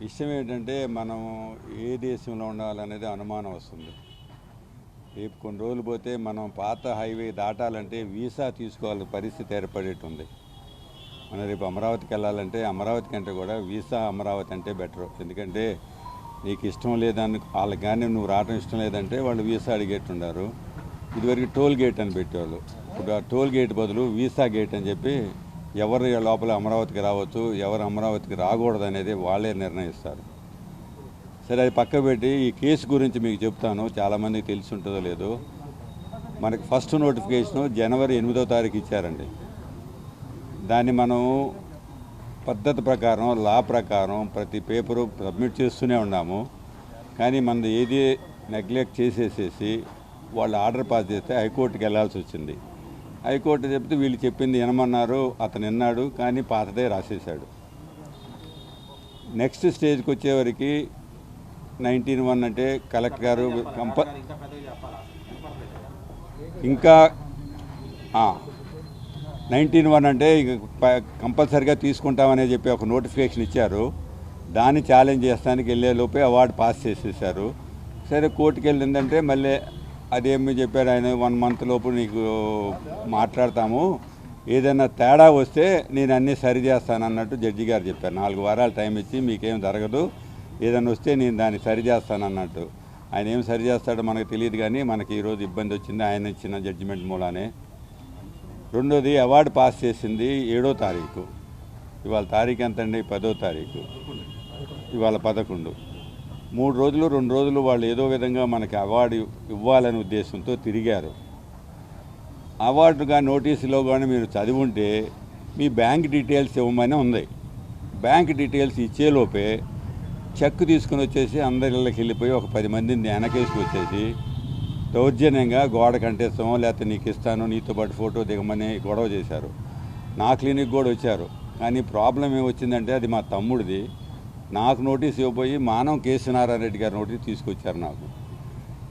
విషయం ఏంటంటే మనం ఏ దేశంలో ఉండాలనేది అనుమానం వస్తుంది. రేపు కొన్ని రోజులు పోతే మనం పాత హైవే దాటాలంటే వీసా తీసుకోవాల్సిన పరిస్థితి ఏర్పడేటుంది. మనం రేపు అమరావతికి వెళ్ళాలంటే అమరావతి కంటే కూడా వీసా అమరావతి అంటే బెటరు. ఎందుకంటే నీకు ఇష్టం లేదని వాళ్ళకి కానీ నువ్వు రావడం ఇష్టం లేదంటే వాళ్ళు వీసా అడిగేట్టున్నారు. ఇదివరకు టోల్ గేట్ అని పెట్టేవాళ్ళు. ఇప్పుడు ఆ టోల్ గేట్ బదులు వీసా గేట్ అని చెప్పి ఎవరు లోపల అమరావతికి రావచ్చు, ఎవరు అమరావతికి రాకూడదు అనేది వాళ్ళే నిర్ణయిస్తారు. సరే, అది పక్క పెట్టి ఈ కేసు గురించి మీకు చెప్తాను. చాలామందికి తెలిసి ఉంటుందో లేదో. మనకి ఫస్ట్ నోటిఫికేషను జనవరి 8వ తారీఖు ఇచ్చారండి. దాన్ని మనం పద్ధతి ప్రకారం, లా ప్రకారం ప్రతి పేపరు సబ్మిట్ చేస్తూనే ఉన్నాము. కానీ మనది ఏది నెగ్లెక్ట్ చేసేసేసి వాళ్ళు ఆర్డర్ పాస్ చేస్తే హైకోర్టుకి వెళ్ళాల్సి వచ్చింది. హైకోర్టు చెప్తే వీళ్ళు చెప్పింది వినమన్నారు, అతను విన్నాడు, కానీ పాతదే రాసేశాడు. నెక్స్ట్ స్టేజ్కి వచ్చేవరకు 19(1) అంటే కలెక్టర్ గారు ఇంకా 19(1) అంటే కంపల్సరిగా తీసుకుంటామని చెప్పి ఒక నోటిఫికేషన్ ఇచ్చారు. దాన్ని ఛాలెంజ్ చేస్తానికి వెళ్ళే లోపే అవార్డు పాస్ చేసేసారు. సరే, కోర్టుకి వెళ్ళిందంటే మళ్ళీ అదేమి చెప్పారు ఆయన, 1 మంత్ లోపు నీకు మాట్లాడతాము, ఏదైనా తేడా వస్తే నేను అన్నీ సరి చేస్తాను అన్నట్టు జడ్జి గారు చెప్పారు. 4 వారాలు టైం ఇచ్చి మీకేం జరగదు, ఏదైనా వస్తే నేను దాన్ని సరి చేస్తాను అన్నట్టు. ఆయన ఏం సరి చేస్తాడో మనకు తెలియదు, కానీ మనకి ఈరోజు ఇబ్బంది వచ్చింది ఆయన ఇచ్చిన జడ్జిమెంట్ మూలానే. రెండోది, అవార్డు పాస్ చేసింది 7వ తారీఖు. ఇవాళ తారీఖు ఎంతండి? 10వ తారీఖు. ఇవాళ 11. 3 రోజులు 2 రోజులు వాళ్ళు ఏదో విధంగా మనకి అవార్డు ఇవ్వాలనే ఉద్దేశంతో తిరిగారు. అవార్డుగా నోటీసులో కానీ మీరు చదివి ఉంటే మీ బ్యాంక్ డీటెయిల్స్ ఇవ్వమని ఉంది. బ్యాంక్ డీటెయిల్స్ ఇచ్చేలోపే చెక్ తీసుకుని వచ్చేసి అందరి ఇళ్ళకి వెళ్ళిపోయి ఒక 10 మందిని వెనకేసుకు వచ్చేసి దౌర్జన్యంగా గోడ కంటేస్తామో లేకపోతే నీకు ఇస్తాను, నీతో పాటు ఫోటో దిగమని గొడవ చేశారు. నా క్లినిక్ కూడా వచ్చారు. కానీ ప్రాబ్లం ఏమొచ్చిందంటే అది మా తమ్ముడిది. నాకు నోటీస్ ఇవ్వబోయి మానవ కేశనారాయణ రెడ్డి గారు నోటీస్ తీసుకొచ్చారు నాకు.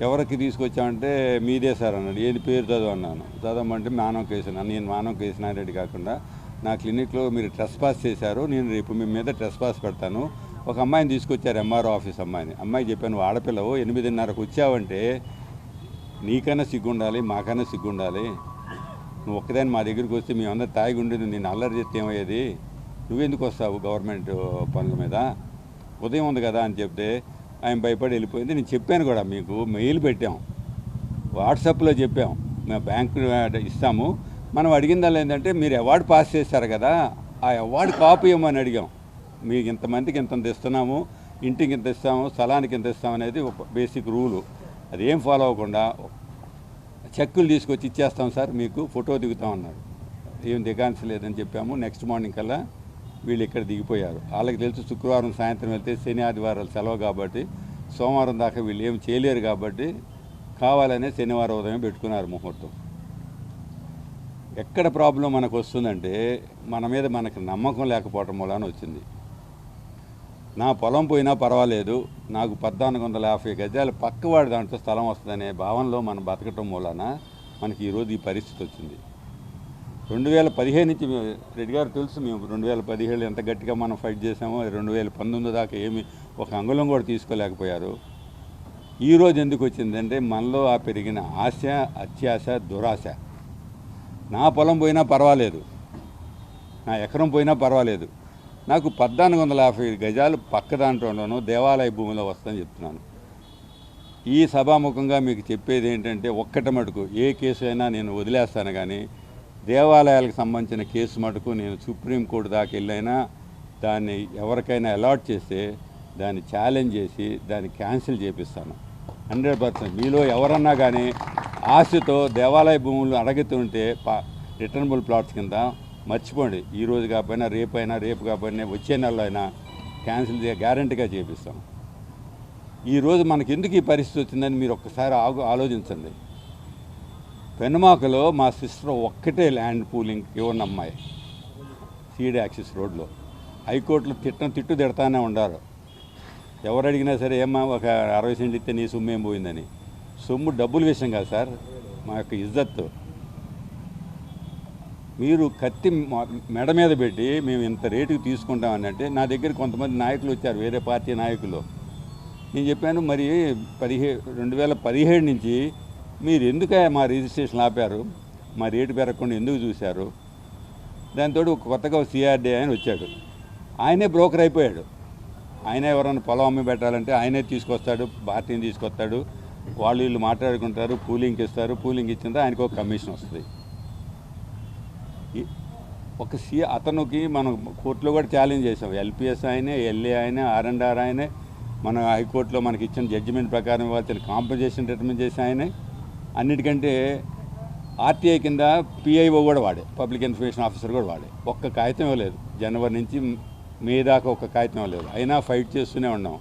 ఎవరికి తీసుకొచ్చామంటే మీదే సార్ అన్నాడు. ఏది పేరు చదువు అన్నాను. చదవమంటే మానవ కేశన. నేను మానవ కేశనారాయణ రెడ్డి కాకుండా నా క్లినిక్లో మీరు ట్రెస్పాస్ చేశారు, నేను రేపు మీ మీద ట్రెస్పాస్ పెడతాను. ఒక అమ్మాయిని తీసుకొచ్చారు, ఎంఆర్ఓ ఆఫీస్ అమ్మాయిని. అమ్మాయి చెప్పాను, నువ్వు ఆడపిల్లవు 8:30కు వచ్చావంటే నీకన్నా సిగ్గుండాలి, మాకన్నా సిగ్గుండాలి. నువ్వు ఒక్కదాన్ని మా దగ్గరికి వస్తే మేమందరూ తాగి ఉండేది, నేను అల్లరి చేస్తే ఏమయ్యేది, నువ్వెందుకు వస్తావు గవర్నమెంట్ పనుల మీద, ఉదయం ఉంది కదా అని చెప్తే ఆయన భయపడి వెళ్ళిపోయింది. నేను చెప్పాను కూడా, మీకు మెయిల్ పెట్టాం, వాట్సాప్లో చెప్పాం, మేము బ్యాంకు ఇస్తాము. మనం అడిగిందల్లా ఏంటంటే మీరు అవార్డు పాస్ చేశారు కదా, ఆ అవార్డు కాపీ ఇవ్వమని అడిగాం. మీకు ఇంతమందికి ఇంత ఇస్తున్నాము, ఇంటికి ఇంత ఇస్తాము, స్థలానికి ఇంత ఇస్తాము అనేది ఒక బేసిక్ రూలు. అదేం ఫాలో అవ్వకుండా చెక్కులు తీసుకొచ్చి ఇచ్చేస్తాం సార్, మీకు ఫోటో దిగుతామన్నారు. ఏం దిగాల్సి లేదని చెప్పాము. నెక్స్ట్ మార్నింగ్ కల్లా వీళ్ళు ఇక్కడ దిగిపోయారు. వాళ్ళకి తెలుసు శుక్రవారం సాయంత్రం వెళ్తే శని ఆదివారాలు సెలవు కాబట్టి సోమవారం దాకా వీళ్ళు ఏం చేయలేరు కాబట్టి కావాలనే శనివారం ఉదయం పెట్టుకున్నారు ముహూర్తం. ఎక్కడ ప్రాబ్లం మనకు వస్తుందంటే మన మీద మనకు నమ్మకం లేకపోవటం మూలాన వచ్చింది. నా పొలం పోయినా పర్వాలేదు, నాకు 1450 గజాలు పక్కవాడి దాంట్లో స్థలం వస్తుందనే భావనలో మనం బతకటం మూలాన మనకి ఈరోజు ఈ పరిస్థితి వచ్చింది. 2015 నుంచి రెడ్డి గారు తెలుసు, మేము 2017 ఎంత గట్టిగా మనం ఫైట్ చేసామో, 2019 దాకా ఏమి ఒక అంగుళం కూడా తీసుకోలేకపోయారు. ఈరోజు ఎందుకు వచ్చిందంటే మనలో ఆ పెరిగిన ఆశ, అత్యాశ, దురాశ. నా పొలం పోయినా పర్వాలేదు, నా ఎకరం పోయినా పర్వాలేదు, నాకు 1450 గజాలు పక్క దాంట్లోనూ దేవాలయ భూమిలో వస్తుందని చెప్తున్నాను. ఈ సభాముఖంగా మీకు చెప్పేది ఏంటంటే ఒక్కటి మటుకు, ఏ కేసు అయినా నేను వదిలేస్తాను, కానీ దేవాలయాలకు సంబంధించిన కేసు మటుకు నేను సుప్రీంకోర్టు దాకా వెళ్ళైనా దాన్ని ఎవరికైనా అలాట్ చేస్తే దాన్ని ఛాలెంజ్ చేసి దాన్ని క్యాన్సిల్ చేపిస్తాను 100%. మీలో ఎవరన్నా కానీ ఆశతో దేవాలయ భూములు అడుగుతుంటే రిటర్నబుల్ ప్లాట్స్ కింద మర్చిపోండి. ఈరోజు కాకపోయినా రేపు కాకపోయినా వచ్చే నెలలో అయినా క్యాన్సిల్ గ్యారంటీగా చేపిస్తాం. ఈరోజు మనకి ఎందుకు ఈ పరిస్థితి వచ్చిందని మీరు ఒక్కసారి ఆలోచించండి. పెనుమాకలో మా సిస్టర్ ఒక్కటే ల్యాండ్ పూలింగ్ ఇవ్వని అమ్మాయి, సీడ్ యాక్సిస్ రోడ్లో. హైకోర్టులో తిట్టు తిడతానే ఉండారు. ఎవరు అడిగినా సరే, ఏమా ఒక 60 సెంట్లు ఇస్తే నీ సొమ్ము ఏం పోయిందని. సొమ్ము డబ్బుల విషయం కాదు సార్, మా యొక్క ఇజ్జత్తు. మీరు కత్తి మెడ మీద పెట్టి మేము ఇంత రేటుకి తీసుకుంటామని అంటే నా దగ్గర కొంతమంది నాయకులు వచ్చారు, వేరే పార్టీ నాయకులు. నేను చెప్పాను, మరి 2017 నుంచి మీరు ఎందుకు మా రిజిస్ట్రేషన్ ఆపారు, మా రేటు పెరగకుండా ఎందుకు చూశారు? దాంతో కొత్తగా సిఆర్డీ ఆయన వచ్చాడు, ఆయనే బ్రోకర్ అయిపోయాడు. ఆయనే ఎవరైనా పొలం అమ్మి పెట్టాలంటే ఆయనే తీసుకొస్తాడు, పార్టీని తీసుకొస్తాడు, వాళ్ళు వీళ్ళు మాట్లాడుకుంటారు, పూలింగ్కి ఇస్తారు, పూలింగ్ ఇచ్చిందా ఆయనకు ఒక కమిషన్ వస్తుంది. ఒక అతనికి మనం కోర్టులో కూడా ఛాలెంజ్ చేసాం. ఎల్పిఎస్ ఆయనే, ఎల్ఏ ఆయనే, R&R ఆయనే, మన హైకోర్టులో మనకి ఇచ్చిన జడ్జిమెంట్ ప్రకారం ఇవ్వాల్సిన కాంపెన్సేషన్ డిటర్మిన్ చేసి ఆయనే. అన్నిటికంటే ఆర్టీఐ కింద పిఐఓ కూడా వాడే, పబ్లిక్ ఇన్ఫర్మేషన్ ఆఫీసర్ కూడా వాడే. ఒక్క కాగితం ఇవ్వలేదు, జనవరి నుంచి మే దాకా ఒక్క కాగితం ఇవ్వలేదు. అయినా ఫైట్ చేస్తూనే ఉన్నాం.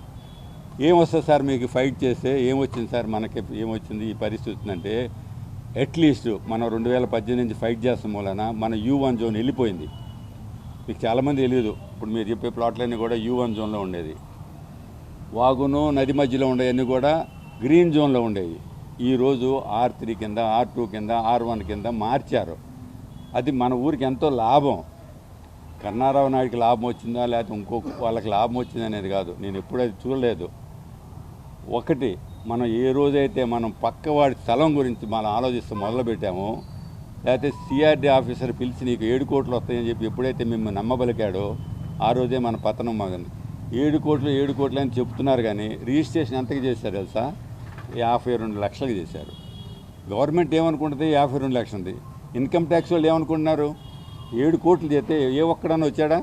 ఏమొస్తుంది సార్ మీకు ఫైట్ చేస్తే, ఏమొచ్చింది సార్ మనకి, ఏమొచ్చింది ఈ పరిస్థితి వచ్చిందంటే, అట్లీస్ట్ మనం 2018 నుంచి ఫైట్ చేస్తాం మూలన మన U1 జోన్ వెళ్ళిపోయింది. మీకు చాలామంది తెలియదు, ఇప్పుడు మీరు చెప్పే ప్లాట్లన్నీ కూడా U1 జోన్లో ఉండేది. వాగును నది మధ్యలో ఉండేవన్నీ కూడా గ్రీన్ జోన్లో ఉండేవి. ఈరోజు R3 కింద, R2 కింద, R1 కింద మార్చారు. అది మన ఊరికి ఎంతో లాభం. కన్నారావు నాయుడికి లాభం వచ్చిందా లేకపోతే ఇంకొక వాళ్ళకి లాభం వచ్చింది అనేది కాదు, నేను ఎప్పుడైతే చూడలేదు. ఒకటి, మనం ఏ రోజైతే మనం పక్కవాడి స్థలం గురించి మనం ఆలోచిస్తూ మొదలుపెట్టామో, లేకపోతే సిఆర్డీ ఆఫీసర్ పిలిచి నీకు 7 కోట్లు వస్తాయని చెప్పి ఎప్పుడైతే మిమ్మల్ని నమ్మబలికాడో ఆ రోజే మన పతనం మగంది. 7 కోట్లు అని చెప్తున్నారు, కానీ రిజిస్ట్రేషన్ ఎంతకి చేశారు తెలుసా? 52 లక్షలకి చేశారు. గవర్నమెంట్ ఏమనుకుంటుంది? 52 లక్షలది. ఇన్కమ్ ట్యాక్స్ వాళ్ళు ఏమనుకుంటున్నారు? 7 కోట్లు చేస్తే ఏ ఒక్కడన్నా వచ్చాడా?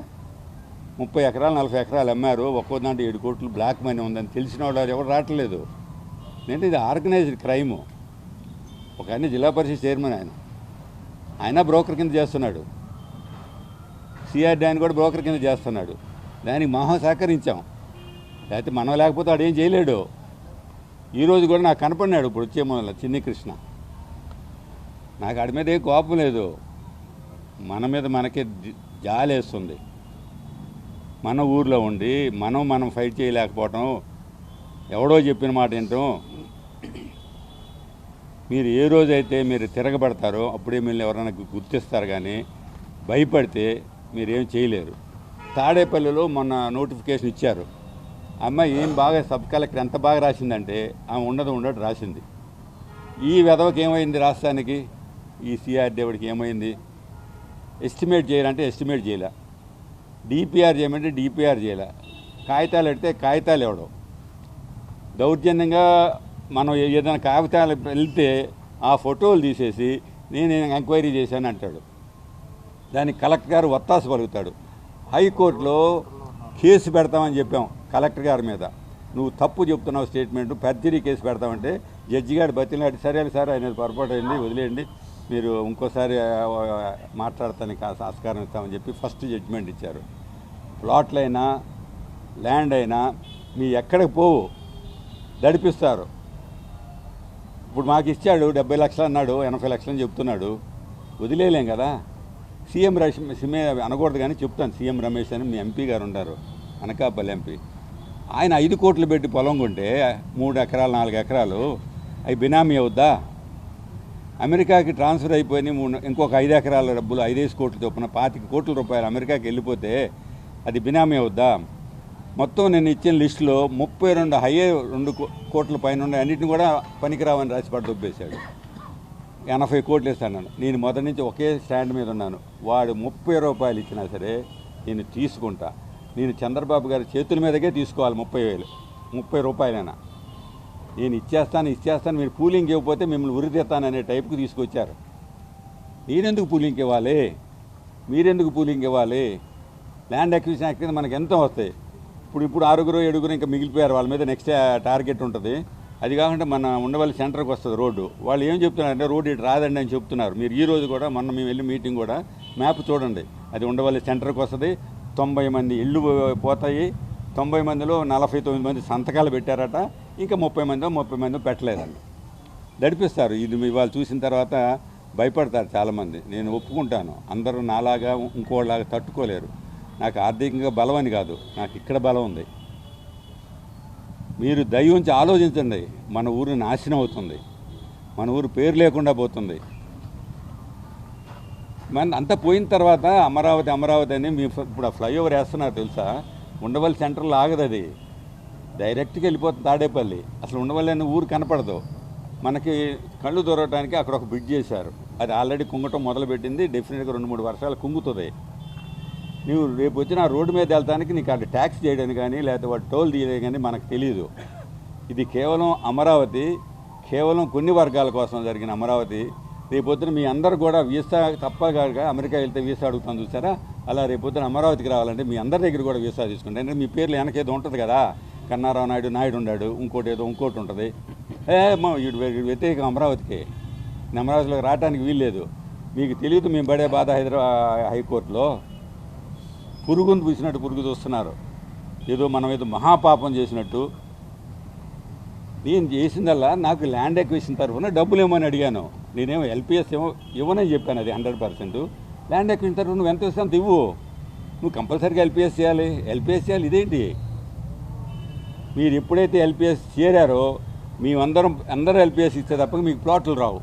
30 ఎకరాలు 40 ఎకరాలు అమ్మారు, ఒక్కో దాంట్లో 7 కోట్లు బ్లాక్ మనీ ఉందని తెలిసిన వాళ్ళు ఎవరు రావట్లేదు. అంటే ఇది ఆర్గనైజ్డ్ క్రైము. ఒక ఆయన జిల్లా పరిషత్ చైర్మన్, ఆయన బ్రోకర్ కింద చేస్తున్నాడు. సిఆర్డీ ఆయన కూడా బ్రోకర్ కింద చేస్తున్నాడు. దానికి మహా సహకరించాం, లేకపోతే మనం లేకపోతే వాడు ఏం చేయలేడు. ఈరోజు కూడా నాకు కనపడినాడు ఇప్పుడు వచ్చే మొదల చిన్ని కృష్ణ. నాకు ఆడి మీద ఏ కోపం లేదు, మన మీద మనకే జాలేస్తుంది. మన ఊర్లో ఉండి మనం ఫైట్ చేయలేకపోవటం, ఎవడో చెప్పిన మాట ఏంటో. మీరు ఏ రోజైతే మీరు తిరగబడతారో అప్పుడే మీరు ఎవరైనా గుర్తిస్తారు, కానీ భయపడితే మీరేం చేయలేరు. తాడేపల్లిలో మొన్న నోటిఫికేషన్ ఇచ్చారు. అమ్మాయి ఏం బాగా సబ్ కలెక్టర్ ఎంత బాగా రాసిందంటే ఆమె ఉండదు రాసింది. ఈ వెధవకి ఏమైంది రాష్ట్రానికి? ఈ సిఆర్డీ వాడికి ఏమైంది? ఎస్టిమేట్ చేయాలంటే ఎస్టిమేట్ చేయలే, డిపిఆర్ చేయమంటే డిపిఆర్ చేయలే, కాగితాలు పెడితే కాగితాలు ఇవ్వడం. దౌర్జన్యంగా మనం ఏదైనా కాగితాలు వెళ్తే ఆ ఫోటోలు తీసేసి నేను ఎంక్వైరీ చేశాను అంటాడు. దానికి కలెక్టర్ గారు ఒత్తాసు పలుకుతాడు. హైకోర్టులో కేసు పెడతామని చెప్పాం కలెక్టర్ గారి మీద, నువ్వు తప్పు చెప్తున్నావు స్టేట్మెంట్, పర్జరీ కేసు పెడతామంటే జడ్జి గారు బతిలాడి, సరే సార్ ఆయన పొరపాటు అయింది వదిలేయండి, మీరు ఇంకోసారి మాట్లాడటానికి ఆస్కారం ఇస్తామని చెప్పి ఫస్ట్ జడ్జిమెంట్ ఇచ్చారు. ప్లాట్లైనా ల్యాండ్ అయినా మీ ఎక్కడికి పోవు, దడిపిస్తారు. ఇప్పుడు మాకు ఇచ్చాడు 70 లక్షలు అన్నాడు, 80 లక్షలు అని చెప్తున్నాడు, వదిలేయలేం కదా. సీఎం అనకూడదు కానీ చెప్తాను, సీఎం రమేష్ అని మీ ఎంపీ గారు ఉన్నారు, అనకాపల్లి ఎంపీ. ఆయన 5 కోట్లు పెట్టి పొలం కొంటే 3 ఎకరాలు 4 ఎకరాలు అవి బినామీ అవుద్దా? అమెరికాకి ట్రాన్స్ఫర్ అయిపోయి ఇంకొక 5 ఎకరాల డబ్బులు 5 కోట్ల చొప్పున 25 కోట్ల రూపాయలు అమెరికాకి వెళ్ళిపోతే అది బినామీ అవుద్దా? మొత్తం నేను ఇచ్చిన లిస్టులో 32 కోట్ల పైన ఉన్నాయి, అన్నింటిని కూడా పనికిరావని రాసి పడి దొబ్బేశాడు. 80 కోట్లు ఇస్తాను. నేను మొదటి నుంచి ఒకే స్టాండ్ మీద ఉన్నాను. వాడు 30 రూపాయలు ఇచ్చినా సరే నేను తీసుకుంటా. నేను చంద్రబాబు గారి చేతుల మీదకే తీసుకోవాలి 30 రూపాయలైనా. నేను ఇచ్చేస్తాను, మీరు పూలింగ్ ఇవ్వకపోతే మిమ్మల్ని ఉరితీస్తాననే టైప్కి తీసుకొచ్చారు. నేనెందుకు పూలింగ్ ఇవ్వాలి? మీరెందుకు పూలింగ్ ఇవ్వాలి? ల్యాండ్ అక్విజిషన్ యాక్ట్ కింద మనకు ఎంత వస్తాయి? ఇప్పుడు 6 ఇంకా మిగిలిపోయారు, వాళ్ళ మీద నెక్స్ట్ టార్గెట్ ఉంటుంది. అది కాకుండా మన ఉండవల్లి సెంటర్కి వస్తుంది రోడ్డు. వాళ్ళు ఏం చెప్తున్నారంటే రోడ్డు ఇటు రాదండి అని చెప్తున్నారు. మీరు ఈ రోజు కూడా మొన్న మేము వెళ్ళి మీటింగ్ కూడా మ్యాప్ చూడండి, అది ఉండవల్లి సెంటర్కి వస్తుంది. 90 మంది ఇళ్ళు పోతాయి. 90 మందిలో 49 మంది సంతకాలు పెట్టారట, ఇంకా 30 మంది పెట్టలేదండి. నడిపిస్తారు. ఇది ఇవాళ చూసిన తర్వాత భయపడతారు చాలామంది. నేను ఒప్పుకుంటాను, అందరూ నాలాగా ఇంకోలాగా తట్టుకోలేరు. నాకు ఆర్థికంగా బలం అని కాదు, నాకు ఇక్కడ బలం ఉంది. మీరు దయ ఉంచి ఆలోచించండి. మన ఊరు నాశనం అవుతుంది, మన ఊరు పేరు లేకుండా పోతుంది. మన అంతా పోయిన తర్వాత అమరావతి అమరావతి అని మీ ఇప్పుడు ఆ ఫ్లైఓవర్ వేస్తున్నారు తెలుసా, ఉండవల్లి సెంటర్లో ఆగదు, అది డైరెక్ట్గా వెళ్ళిపోతుంది తాడేపల్లి. అసలు ఉండవల్లి అనే ఊరు కనపడదు. మనకి కళ్ళు దొరకడానికి అక్కడ ఒక బ్రిడ్జ్ చేశారు, అది ఆల్రెడీ కుంగటం మొదలుపెట్టింది. డెఫినెట్గా 2-3 వర్షాలు కుంగుతుంది. నువ్వు రేపు వచ్చిన ఆ రోడ్డు మీద వెళ్తానికి నీకు అక్కడ ట్యాక్స్ చేయడానికి కానీ లేకపోతే వాడు టోల్ తీయడానికి కానీ మనకు తెలియదు. ఇది కేవలం అమరావతి, కేవలం కొన్ని వర్గాల కోసం జరిగిన అమరావతి. రేపొద్దున మీ అందరూ కూడా వీసా తప్పగా అమెరికా వెళ్తే వీసా అడుగుతాను చూసారా, అలా రేపొద్దున అమరావతికి రావాలంటే మీ అందరి దగ్గర కూడా వీసా తీసుకుంటే, అంటే మీ పేర్లు వెనకేదో ఉంటుంది కదా, కన్నారావు నాయుడు నాయుడు ఉన్నాడు, ఇంకోటి ఉంటుంది. వీడు వ్యతిరేకం అమరావతికి, అమరావతిలోకి రావడానికి వీల్లేదు. మీకు తెలియదు మేము పడే బాధ. హైదరాబాద్ హైకోర్టులో పురుగును పూసినట్టు పురుగు చూస్తున్నారు, ఏదో మనం ఏదో మహాపాపం చేసినట్టు. నేను చేసిందల్లా నాకు ల్యాండ్ ఎక్విజిషన్ తరఫున డబ్బులు ఏమని అడిగాను. నేనేమో ఎల్పిఎస్ ఏమో ఇవ్వనని చెప్పాను, అది 100%. ల్యాండ్ ఎక్విజిషన్ తరఫున నువ్వు ఎంత ఇస్తే అంత ఇవ్వు, నువ్వు కంపల్సరీగా ఎల్పిఎస్ చేయాలి. ఇదేంటి, మీరు ఎప్పుడైతే ఎల్పిఎస్ చేరారో అందరూ ఎల్పిఎస్ ఇస్తే తప్ప మీకు ప్లాట్లు రావు.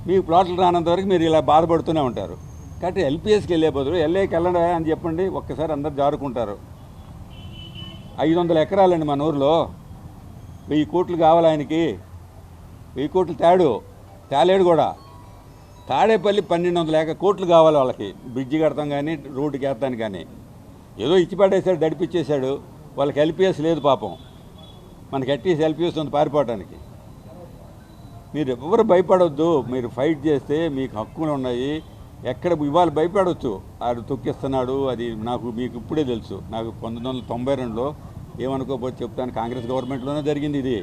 మీకు ప్లాట్లు రానంత వరకు మీరు ఇలా బాధపడుతూనే ఉంటారు. కాబట్టి ఎల్పిఎస్కి వెళ్ళే బదులు ఎల్ఏకి వెళ్ళండి అని చెప్పండి, ఒక్కసారి అందరు జారుకుంటారు. 500 ఎకరాలండి మన ఊరిలో, 1000 కోట్లు కావాలి ఆయనకి. 1000 కోట్లు తేలేడు కూడా. తాడేపల్లి 1200 కోట్లు కావాలి వాళ్ళకి, బ్రిడ్జి కడతాం కానీ రోడ్డుకి వేస్తాను కానీ. ఏదో ఇచ్చిపడేసాడు, దడిపిచ్చేశాడు. వాళ్ళకి ఎల్పిఎస్ లేదు పాపం, మనకి అట్లీస్ట్ ఎల్పిఎస్ ఉంది పారిపోవడానికి. మీరు ఎవరు భయపడొద్దు, మీరు ఫైట్ చేస్తే మీకు హక్కులు ఉన్నాయి. ఎక్కడ ఇవాళ భయపడవచ్చు, ఆడు తొక్కిస్తున్నాడు, అది మీకు ఇప్పుడే తెలుసు. నాకు 1992లో ఏమనుకోకపోతే చెప్తాను, కాంగ్రెస్ గవర్నమెంట్లోనే జరిగింది ఇది.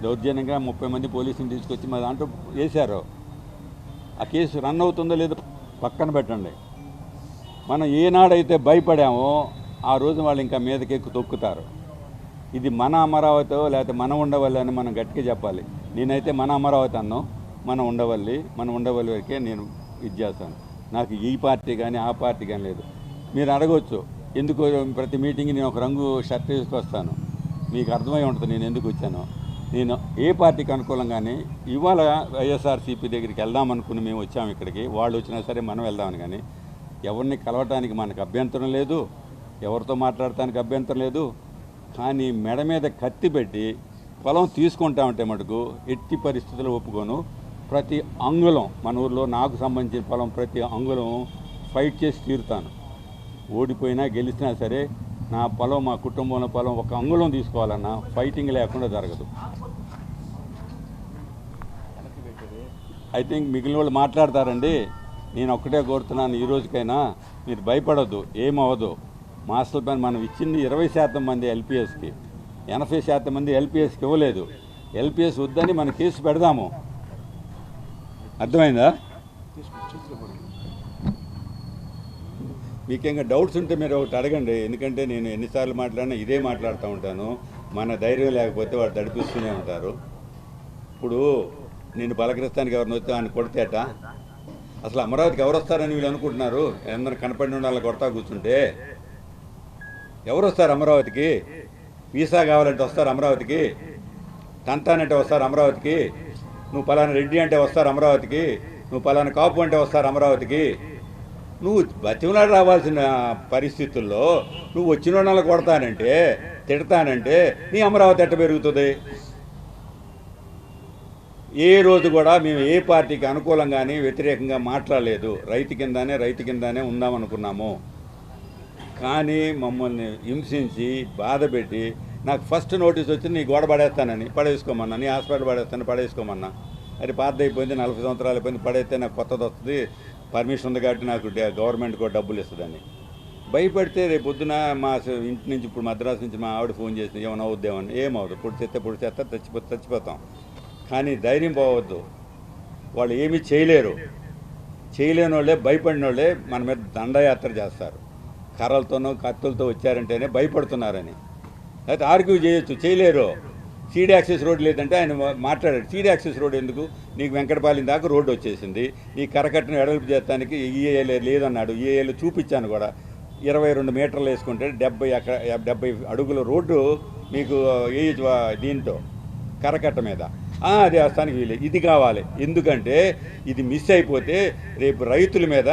దౌర్జన్యంగా 30 మంది పోలీసులు తీసుకొచ్చి మా దాంట్లో వేశారు. ఆ కేసు రన్ అవుతుందో లేదో పక్కన పెట్టండి. మనం ఏనాడైతే భయపడామో ఆ రోజు వాళ్ళు ఇంకా మీదకెక్కి తొక్కుతారు. ఇది మన అమరావతి లేకపోతే మన ఉండవల్లి అని మనం గట్టిగా చెప్పాలి. నేనైతే మన అమరావతి అన్నాను, మన ఉండవల్లి వరకే నేను ఇది చేస్తాను. నాకు ఈ పార్టీ కానీ ఆ పార్టీ కానీ లేదు. మీరు అడగవచ్చు ఎందుకు ప్రతి మీటింగ్ నేను ఒక రంగు షర్ట్ తీసుకొస్తాను, మీకు అర్థమై ఉంటుంది నేను ఎందుకు వచ్చాను. నేను ఏ పార్టీకి అనుకూలంగానే ఇవాళ వైఎస్ఆర్సీపీ దగ్గరికి వెళ్దామనుకుని మేము వచ్చాము ఇక్కడికి. వాళ్ళు వచ్చినా సరే మనం వెళ్దామని, కానీ ఎవరిని కలవటానికి మనకు అభ్యంతరం లేదు, ఎవరితో మాట్లాడటానికి అభ్యంతరం లేదు. కానీ మెడ మీద కత్తి పెట్టి పొలం తీసుకుంటామంటే మటుకు ఎట్టి పరిస్థితుల్లో ఒప్పుకోను. ప్రతి అంగుళం మన ఊరిలో నాకు సంబంధించిన పొలం ప్రతి అంగుళం ఫైట్ చేసి తీరుతాను. ఓడిపోయినా గెలిచినా సరే నా పొలం, మా కుటుంబంలో పొలం ఒక అంగుళం తీసుకోవాలన్నా ఫైటింగ్ లేకుండా జరగదు. ఐ థింక్ మిగిలిన వాళ్ళు మాట్లాడతారండి. నేను ఒక్కటే కోరుతున్నాను, ఈ రోజుకైనా మీరు భయపడొద్దు, ఏమవ్వదు. మాస్టర్ ప్లాన్ మనం ఇచ్చింది 20% మంది ఎల్పిఎస్కి, 80% మంది ఎల్పిఎస్కి ఇవ్వలేదు. ఎల్పిఎస్ వద్దని మన కేసు పెడదాము, అర్థమైందా? మీకు ఇంకా డౌట్స్ ఉంటే మీరు ఒకటి అడగండి, ఎందుకంటే నేను ఎన్నిసార్లు మాట్లాడినా ఇదే మాట్లాడుతూ ఉంటాను. మన ధైర్యం లేకపోతే వాళ్ళు తడిపిస్తూనే ఉంటారు. ఇప్పుడు నేను పలకరిస్తానికి ఎవరిని వస్తే ఆయన కొడితేట, అసలు అమరావతికి ఎవరు వస్తారని వీళ్ళు అనుకుంటున్నారు. అందరూ కనపడిన వాళ్ళ కొడతా కూర్చుంటే ఎవరు వస్తారు అమరావతికి? వీసా కావాలంటే వస్తారు అమరావతికి, తంతానంటే వస్తారు అమరావతికి, నువ్వు పలానా రెడ్డి అంటే వస్తారు అమరావతికి, నువ్వు పలానా కాపు అంటే వస్తారు అమరావతికి. నువ్వు బతిమలాడి రావాల్సిన పరిస్థితుల్లో నువ్వు వచ్చిన వాళ్ళని కొడతానంటే తిడతానంటే నీ అమరావతి ఎట్ట పెరుగుతుంది? ఏ రోజు కూడా మేము ఏ పార్టీకి అనుకూలంగానే వ్యతిరేకంగా మాట్లాడలేదు. రైతు కిందానే ఉందామనుకున్నాము. కానీ మమ్మల్ని హింసించి బాధపెట్టి నాకు ఫస్ట్ నోటీస్ వచ్చింది, నీ గోడ పడేస్తానని, పడేసుకోమన్నా, నీ హాస్పిటల్ పడేసుకోమన్నా. అది పాత అయిపోయింది, 40 సంవత్సరాలు అయిపోయింది, పడేస్తే నాకు కొత్తది వస్తుంది, పర్మిషన్ ఉంది కాబట్టి నాకు గవర్నమెంట్ కూడా డబ్బులు ఇస్తుందని భయపడితే రేపు పొద్దున మా ఇంటి నుంచి ఇప్పుడు మద్రాసు నుంచి మా ఆవిడ ఫోన్ చేసి ఏమైనా అవుద్దేమని. ఏమవుతుంది, పొడి చేస్తే చచ్చిపోతాం. కానీ ధైర్యం పోవద్దు, వాళ్ళు ఏమీ చేయలేరు. చేయలేని వాళ్ళే, భయపడిన వాళ్ళే మన మీద దండయాత్ర చేస్తారు. కర్రలతోనో కత్తులతో వచ్చారంటేనే భయపడుతున్నారని. అయితే ఆర్గ్యూ చేయొచ్చు, చేయలేరు. సీడ్ యాక్సెస్ రోడ్ లేదంటే ఆయన మాట్లాడాడు. సీడ్ యాక్సెస్ రోడ్ ఎందుకు, నీకు వెంకటపాలెం దాకా రోడ్డు వచ్చేసింది, నీ కరకట్టను ఎడల్పు చేస్తానికి ఈఏఏ లేదన్నాడు. ఈఏఏలో చూపించాను కూడా, 22 మీటర్లు వేసుకుంటే 70 అడుగుల రోడ్డు మీకు దీంతో కరకట్ట మీద. అది వేస్తానికి వీలే, ఇది కావాలి. ఎందుకంటే ఇది మిస్ అయిపోతే రేపు రైతుల మీద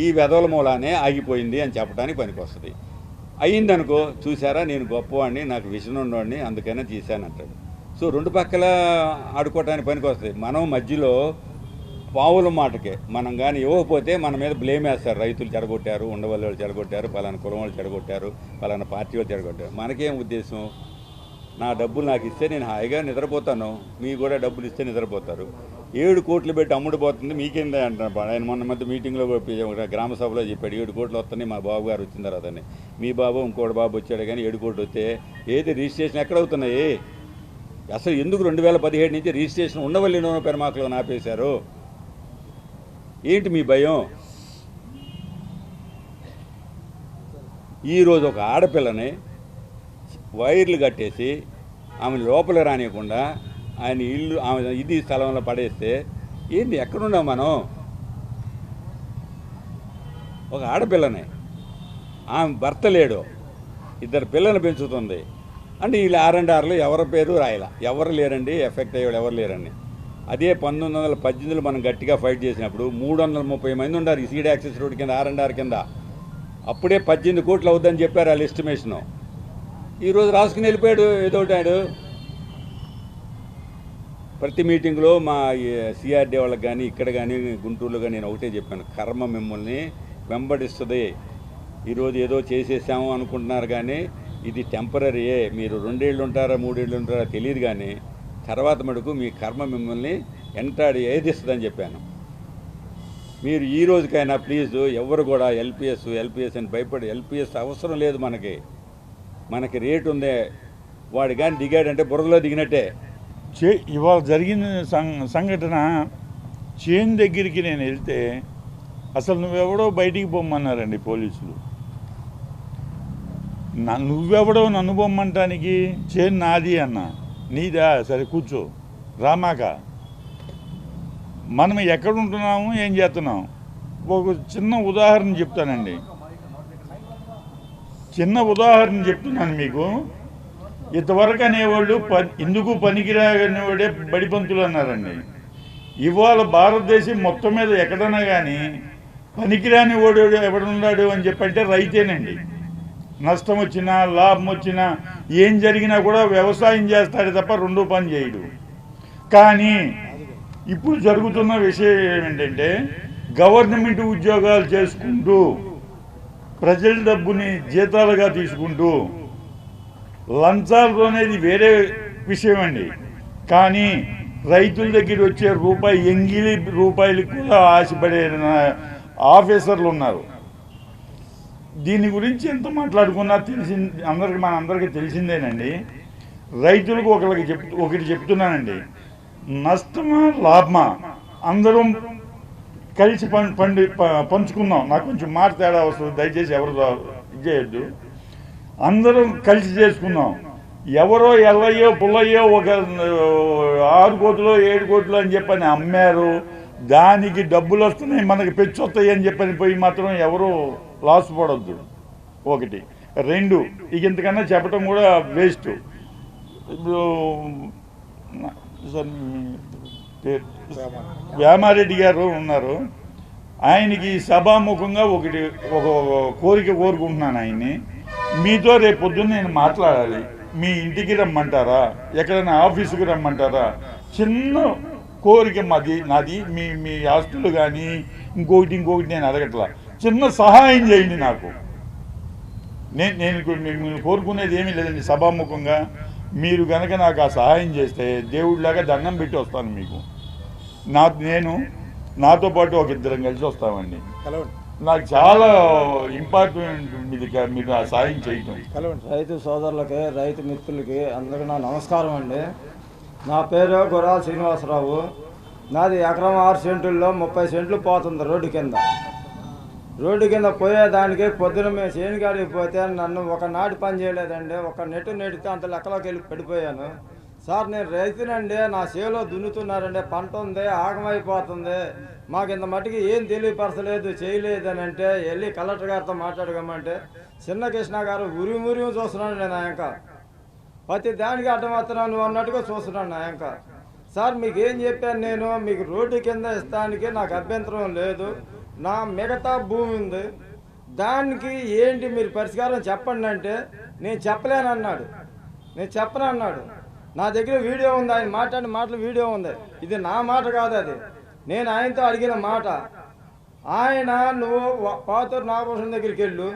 ఈ వెధవల మూలానే ఆగిపోయింది అని చెప్పడానికి పనికొస్తుంది. అయ్యిందనుకో, చూసారా నేను గొప్పవాడిని, నాకు విజన్ ఉన్నవాడిని, అందుకనే తీశానంటాడు. సో రెండు పక్కల ఆడుకోవటానికి పనికొస్తుంది. మనం మధ్యలో పావుల మాటకే మనం కానీ ఇవ్వకపోతే మన మీద బ్లేమ్ వేస్తారు. రైతులు చెడగొట్టారు, ఉండవల్లి వాళ్ళు చెడగొట్టారు, పలానా కులం వాళ్ళు చెడగొట్టారు, పలానా పార్టీ వాళ్ళు చెడగొట్టారు. మనకేం ఉద్దేశం? నా డబ్బులు నాకు ఇస్తే నేను హాయిగా నిద్రపోతాను, మీకు కూడా డబ్బులు ఇస్తే నిద్రపోతారు. 7 కోట్లు పెట్టి అమ్ముడుపోతుంది మీకేందే అంటున్నాడు ఆయన. మొన్న మధ్య మీటింగ్లో గ్రామ సభలో చెప్పాడు 7 కోట్లు వస్తున్నాయి మా బాబు గారు వచ్చిన తర్వాతని. మీ బాబు ఇంకోటి బాబు వచ్చాడు కానీ 7 కోట్లు వస్తే ఏది రిజిస్ట్రేషన్ ఎక్కడ అవుతున్నాయి? అసలు ఎందుకు 2017 నుంచి రిజిస్ట్రేషన్ ఉండవల్లి నూనె పెరమాకలో ఆపేశారు? ఏంటి మీ భయం? ఈరోజు ఒక ఆడపిల్లని వైర్లు కట్టేసి ఆమె లోపల రానియకుండా ఆయన ఇల్లు ఆమె ఇది స్థలంలో పడేస్తే ఏంటి? ఎక్కడున్నాం మనం? ఒక ఆడపిల్లని, ఆమె భర్త లేడు, 2 పిల్లలు పెంచుతుంది అంటే వీళ్ళు R&Rలో ఎవరి పేరు రాయాల, ఎవరు లేరండి, ఎఫెక్ట్ అయ్యేవాడు ఎవరు లేరండి. అదే 1918లో మనం గట్టిగా ఫైట్ చేసినప్పుడు 330 మంది ఉన్నారు ఈ సీడ్ యాక్సెస్ రోడ్ కింద, R&R కింద. అప్పుడే 18 కోట్లు అవుద్దని చెప్పారు వాళ్ళ ఎస్టిమేషను. ఈరోజు రాసుకుని వెళ్ళిపోయాడు ఏదో ఒకటి. ప్రతి మీటింగ్లో మా సిఆర్డీ వాళ్ళకి కానీ ఇక్కడ కానీ గుంటూరులో కానీ నేను ఒకటే చెప్పాను, కర్మ మిమ్మల్ని వెంబడిస్తుంది. ఈరోజు ఏదో చేసేసాము అనుకుంటున్నారు కానీ ఇది టెంపరీయే. మీరు 2 ఏళ్ళు ఉంటారా 3 ఏళ్ళు ఉంటారా తెలియదు కానీ తర్వాత మటుకు మీ కర్మ మిమ్మల్ని ఎంటాడి ఏదిస్తుందని చెప్పాను. మీరు ఈ రోజుకైనా ప్లీజ్ ఎవరు కూడా ఎల్పిఎస్ అని భయపడి, ఎల్పిఎస్ అవసరం లేదు మనకి రేటు ఉందే. వాడు కానీ దిగాడంటే బురదలో దిగినట్టే. ఇవాళ జరిగిన సంఘటన చేను దగ్గరికి నేను వెళ్తే అసలు నువ్వెవడో బయటికి పొమ్మన్నారండి పోలీసులు. నువ్వెవడో నన్ను పొమ్మంటానికి? చేను నాది అన్న. నీదా? సరే కూర్చో, రామాక. మనం ఎక్కడ ఉంటున్నాము, ఏం చేస్తున్నాం? ఒక చిన్న ఉదాహరణ చెప్తానండి, చెప్తున్నాను మీకు. ఇంతవరకు అనేవాళ్ళు ఎందుకు పనికిరానివాడే బడిపంతులు అన్నారండి. ఇవాళ భారతదేశం మొత్తం మీద ఎక్కడన్నా కానీ పనికిరాని వాడు ఎవడున్నాడు అని చెప్పంటే రైతేనండి. నష్టం వచ్చినా లాభం వచ్చినా ఏం జరిగినా కూడా వ్యవసాయం చేస్తాడు తప్ప రెండో పని చేయడు. కానీ ఇప్పుడు జరుగుతున్న విషయం ఏమిటంటే గవర్నమెంట్ ఉద్యోగాలు చేసుకుంటూ ప్రజల డబ్బుని జీతాలుగా తీసుకుంటూ లంచాలు అనేది వేరే విషయం అండి. కానీ రైతుల దగ్గర వచ్చే ఎంగిలి రూపాయలకు కూడా ఆశపడే ఆఫీసర్లు ఉన్నారు. దీని గురించి ఎంత మాట్లాడుకున్నా మనందరికీ తెలిసిందేనండి. రైతులకు ఒకటి చెప్తున్నానండి, నష్టమా లాభమా అందరం కలిసి పంచుకుందాం. నాకు కొంచెం మాట తేడా వస్తుంది, దయచేసి ఎవరు ఇది చేయొద్దు. అందరం కలిసి చేసుకుందాం. ఎవరో ఎల్లయ్యో పుల్లయ్యో ఒక 6 కోట్లు 7 కోట్లు అని చెప్పని అమ్మారు, దానికి డబ్బులు వస్తున్నాయి మనకి పెచ్చొస్తాయి అని చెప్పని పోయి మాత్రం ఎవరు లాస్ పడొద్దు. 1 2 ఇక ఇంతకన్నా చెప్పడం కూడా వేస్ట్. ఇప్పుడు వ్యామారెడ్డి గారు ఉన్నారు, ఆయనకి సభాముఖంగా ఒక కోరిక కోరుకుంటున్నాను ఆయన్ని. మీతో రేపు పొద్దున్న నేను మాట్లాడాలి. మీ ఇంటికి రమ్మంటారా, ఎక్కడైనా ఆఫీసుకి రమ్మంటారా? చిన్న కోరిక నాది. మీ ఆస్తులు కానీ ఇంకొకటి నేను అడగట్లా, చిన్న సహాయం చేయండి నాకు. నేను కోరుకునేది ఏమీ లేదండి. సభాముఖంగా మీరు కనుక నాకు ఆ సహాయం చేస్తే దేవుడిలాగా దండం పెట్టి వస్తాను మీకు. నాతో పాటు ఒక 2 కలిసి వస్తామండి. నాకు చాలా ఇంపార్టెంట్ మీరు ఆ సాయం చేయటం. రైతు సోదరులకి, రైతు మిత్రులకి అందరికీ నా నమస్కారం అండి. నా పేరు గుర్రాల శ్రీనివాసరావు. నాది ఎకరం 6 సెంటుల్లో 30 సెంట్లు పోతుంది రోడ్డు కింద పోయేదానికి. పొద్దున మేము చేనుగాడికి పోతే నన్ను ఒక నాటి పని చేయలేదండి. ఒక నెట్టు నెడితే అంత లెక్కలోకి వెళ్ళి పడిపోయాను. సార్ నేను రైతునండి, నా చేలో దున్నుతున్నారండి, పంట ఉంది, ఆగమైపోతుంది, మాకు ఇంత మట్టికి ఏం తెలియపరచలేదు చేయలేదు అని అంటే వెళ్ళి కలెక్టర్ గారితో మాట్లాడగమంటే చిన్న కృష్ణ గారు ఉరిమురి చూస్తున్నాను. నేను ఆయన ప్రతి దానికి అడ్డమవుతున్నాను నువ్వు అన్నట్టుగా చూస్తున్నాను. ఆయన సార్ మీకు ఏం చెప్పాను నేను, మీకు రోడ్డు కింద ఇస్తానికి నాకు అభ్యంతరం లేదు, నా మిగతా భూమి ఉంది, దానికి ఏంటి మీరు పరిష్కారం చెప్పండి అంటే నేను చెప్పలేను అన్నాడు. నేను చెప్పను అన్నాడు. నా దగ్గర వీడియో ఉంది, ఆయన మాట్లాడిన మాటలు వీడియో ఉంది. ఇది నా మాట కాదు, అది నేను ఆయనతో అడిగిన మాట. ఆయన నువ్వు పాతూరు నాగభూషణం దగ్గరికి వెళ్ళు,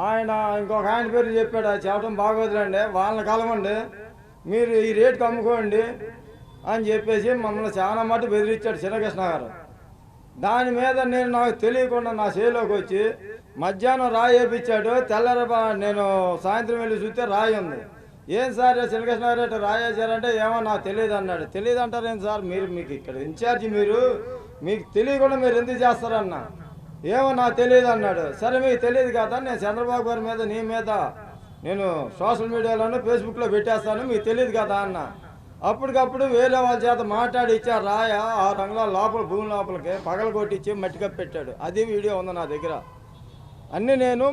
ఆయన ఇంకొక ఆయన పేరు చెప్పాడు, అది చెప్పడం బాగోదులండి, వాళ్ళని కలవండి, మీరు ఈ రేటుకి అమ్ముకోండి అని చెప్పేసి మమ్మల్ని చాలా మాట బెదిరించాడు చిన్నకృష్ణ గారు. దాని మీద నాకు తెలియకుండా నా చేలోకి వచ్చి మధ్యాహ్నం రాయి వేయించాడు. నేను సాయంత్రం వెళ్ళి చూస్తే రాయి ఉంది. ఏం సార్ చిన్నకృష్ణ గారు రాయి వేసారంటే ఏమో నాకు తెలియదు అన్నాడు. తెలియదు అంటారేం సార్, మీకు ఇక్కడ ఇన్ఛార్జి, మీకు తెలియకుండా మీరు ఎందుకు చేస్తారన్న. ఏమో నాకు తెలియదు అన్నాడు. సరే మీకు తెలియదు కదా, నేను చంద్రబాబు గారి మీద నీ మీద నేను సోషల్ మీడియాలోనూ ఫేస్బుక్లో పెట్టేస్తాను, మీకు తెలియదు కదా అన్న. అప్పటికప్పుడు వేరే వాళ్ళ చేత మాట్లాడి ఇచ్చారు రాయ 6 అంగుళాల లోపల భూమి లోపలికి పగలగొట్టించి మట్టి కప్పి పెట్టాడు. అది వీడియో ఉంది నా దగ్గర, అన్నీ నేను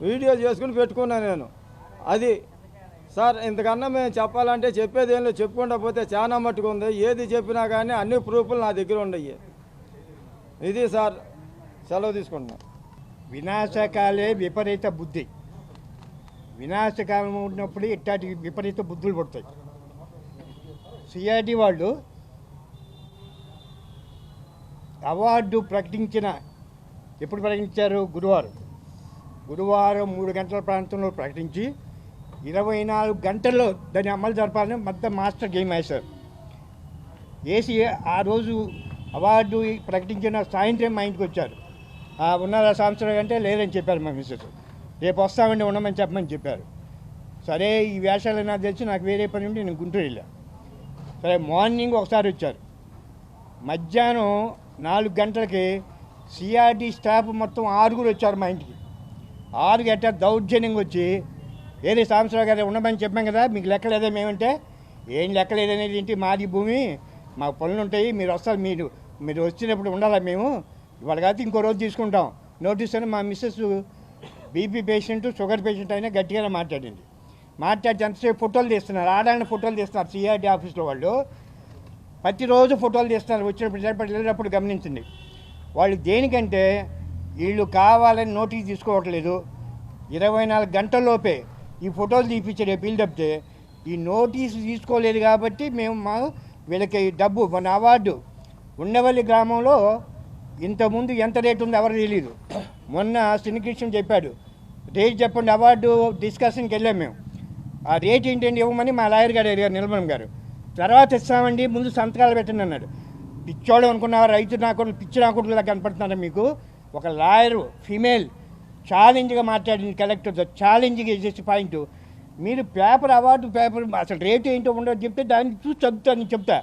వీడియో చేసుకుని పెట్టుకున్నాను నేను. అది సార్ ఇంతకన్నా మేము చెప్పాలంటే చెప్పేది ఏం లేదు, చెప్పుకుంటా పోతే చాలా మట్టుకు ఉంది. ఏది చెప్పినా కానీ అన్ని ప్రూఫ్లు నా దగ్గర ఉండయి. ఇది సార్, సెలవు తీసుకుంటున్నాను. వినాశకాలే విపరీత బుద్ధి. వినాశకాలం ఉన్నప్పుడు ఇట్లాంటి విపరీత బుద్ధులు పడతాయి. సిఆర్డి వాళ్ళు అవార్డు ప్రకటించిన, ఎప్పుడు ప్రకటించారు? గురువారం 3 గంటల ప్రాంతంలో ప్రకటించి 24 గంటల్లో దాన్ని అమలు జరపాలని మొత్తం మాస్టర్ గేమ్ వేశారు. వేసి ఆ రోజు అవార్డు ప్రకటించిన సాయంత్రం మా ఇంటికి వచ్చారు. ఉన్నారా సంవత్సరం అంటే లేదని చెప్పారు మా మిస్సెస్. రేపు వస్తామండి, ఉండమని చెప్పమని చెప్పారు. సరే ఈ వేషాలు నాకు తెలిసి నాకు వేరే పని ఉండి నేను గుంటూరు వెళ్ళా. సరే మార్నింగ్ ఒకసారి వచ్చారు, మధ్యాహ్నం 4 గంటలకి సిఆర్డి స్టాఫ్ మొత్తం 6 వచ్చారు మా ఇంటికి. 6 గంట దౌర్జన్యంగా వచ్చి ఏది సాంబశివరావు గారు ఉండమని చెప్పాం కదా, మీకు లెక్కలేదా మేమంటే, ఏం లెక్కలేదనేది ఏంటి, మాది భూమి, మాకు పనులు ఉంటాయి, మీరు వస్తారు, మీరు వచ్చినప్పుడు ఉండాలా మేము, ఇవాళ కాదు ఇంకో రోజు తీసుకుంటాం నోటీస్ అని మా missus BP patient, sugar patient అయినా గట్టిగానే మాట్లాడింది. మాట్లాడి ఎంతసేపు ఫోటోలు తీస్తున్నారు, ఆడాలని ఫోటోలు తీస్తున్నారు సిఆర్డి ఆఫీస్లో వాళ్ళు. ప్రతిరోజు ఫోటోలు తీస్తున్నారు, వచ్చినప్పుడు వెళ్ళినప్పుడు గమనించింది. వాళ్ళు దేనికంటే వీళ్ళు కావాలని నోటీస్ తీసుకోవట్లేదు. 24 గంటల్లోపే ఈ ఫోటోలు తీపించే బిల్డప్తే ఈ నోటీసు తీసుకోలేదు కాబట్టి మేము వీళ్ళకి డబ్బు మన అవార్డు ఉండవల్లి గ్రామంలో ఇంతకుముందు ఎంత రేటు ఉందో ఎవరు తెలియదు. మొన్న శ్రీకృష్ణ చెప్పాడు, రేట్ చెప్పండి, అవార్డు డిస్కషన్కి వెళ్ళాం మేము. ఆ రేట్ ఏంటండి ఇవ్వమని మా లాయర్ గారు అడిగారు, నిర్మలం గారు. తర్వాత ఇస్తామండి, ముందు సంతకాలు పెట్టండి అన్నాడు. పిచ్చోడు అనుకున్నారు, రైతు నాకు పిచ్చి నాకులా కనపడుతున్నారా మీకు? ఒక లాయరు ఫీమేల్ ఛాలెంజ్గా మాట్లాడింది కలెక్టర్తో, ఛాలెంజ్గా చేసే పాయింట్. మీరు అవార్డు పేపర్ అసలు రేటు ఏంటో ఉండదు చెప్తే దాన్ని చూసి చదువుతాను చెప్తా.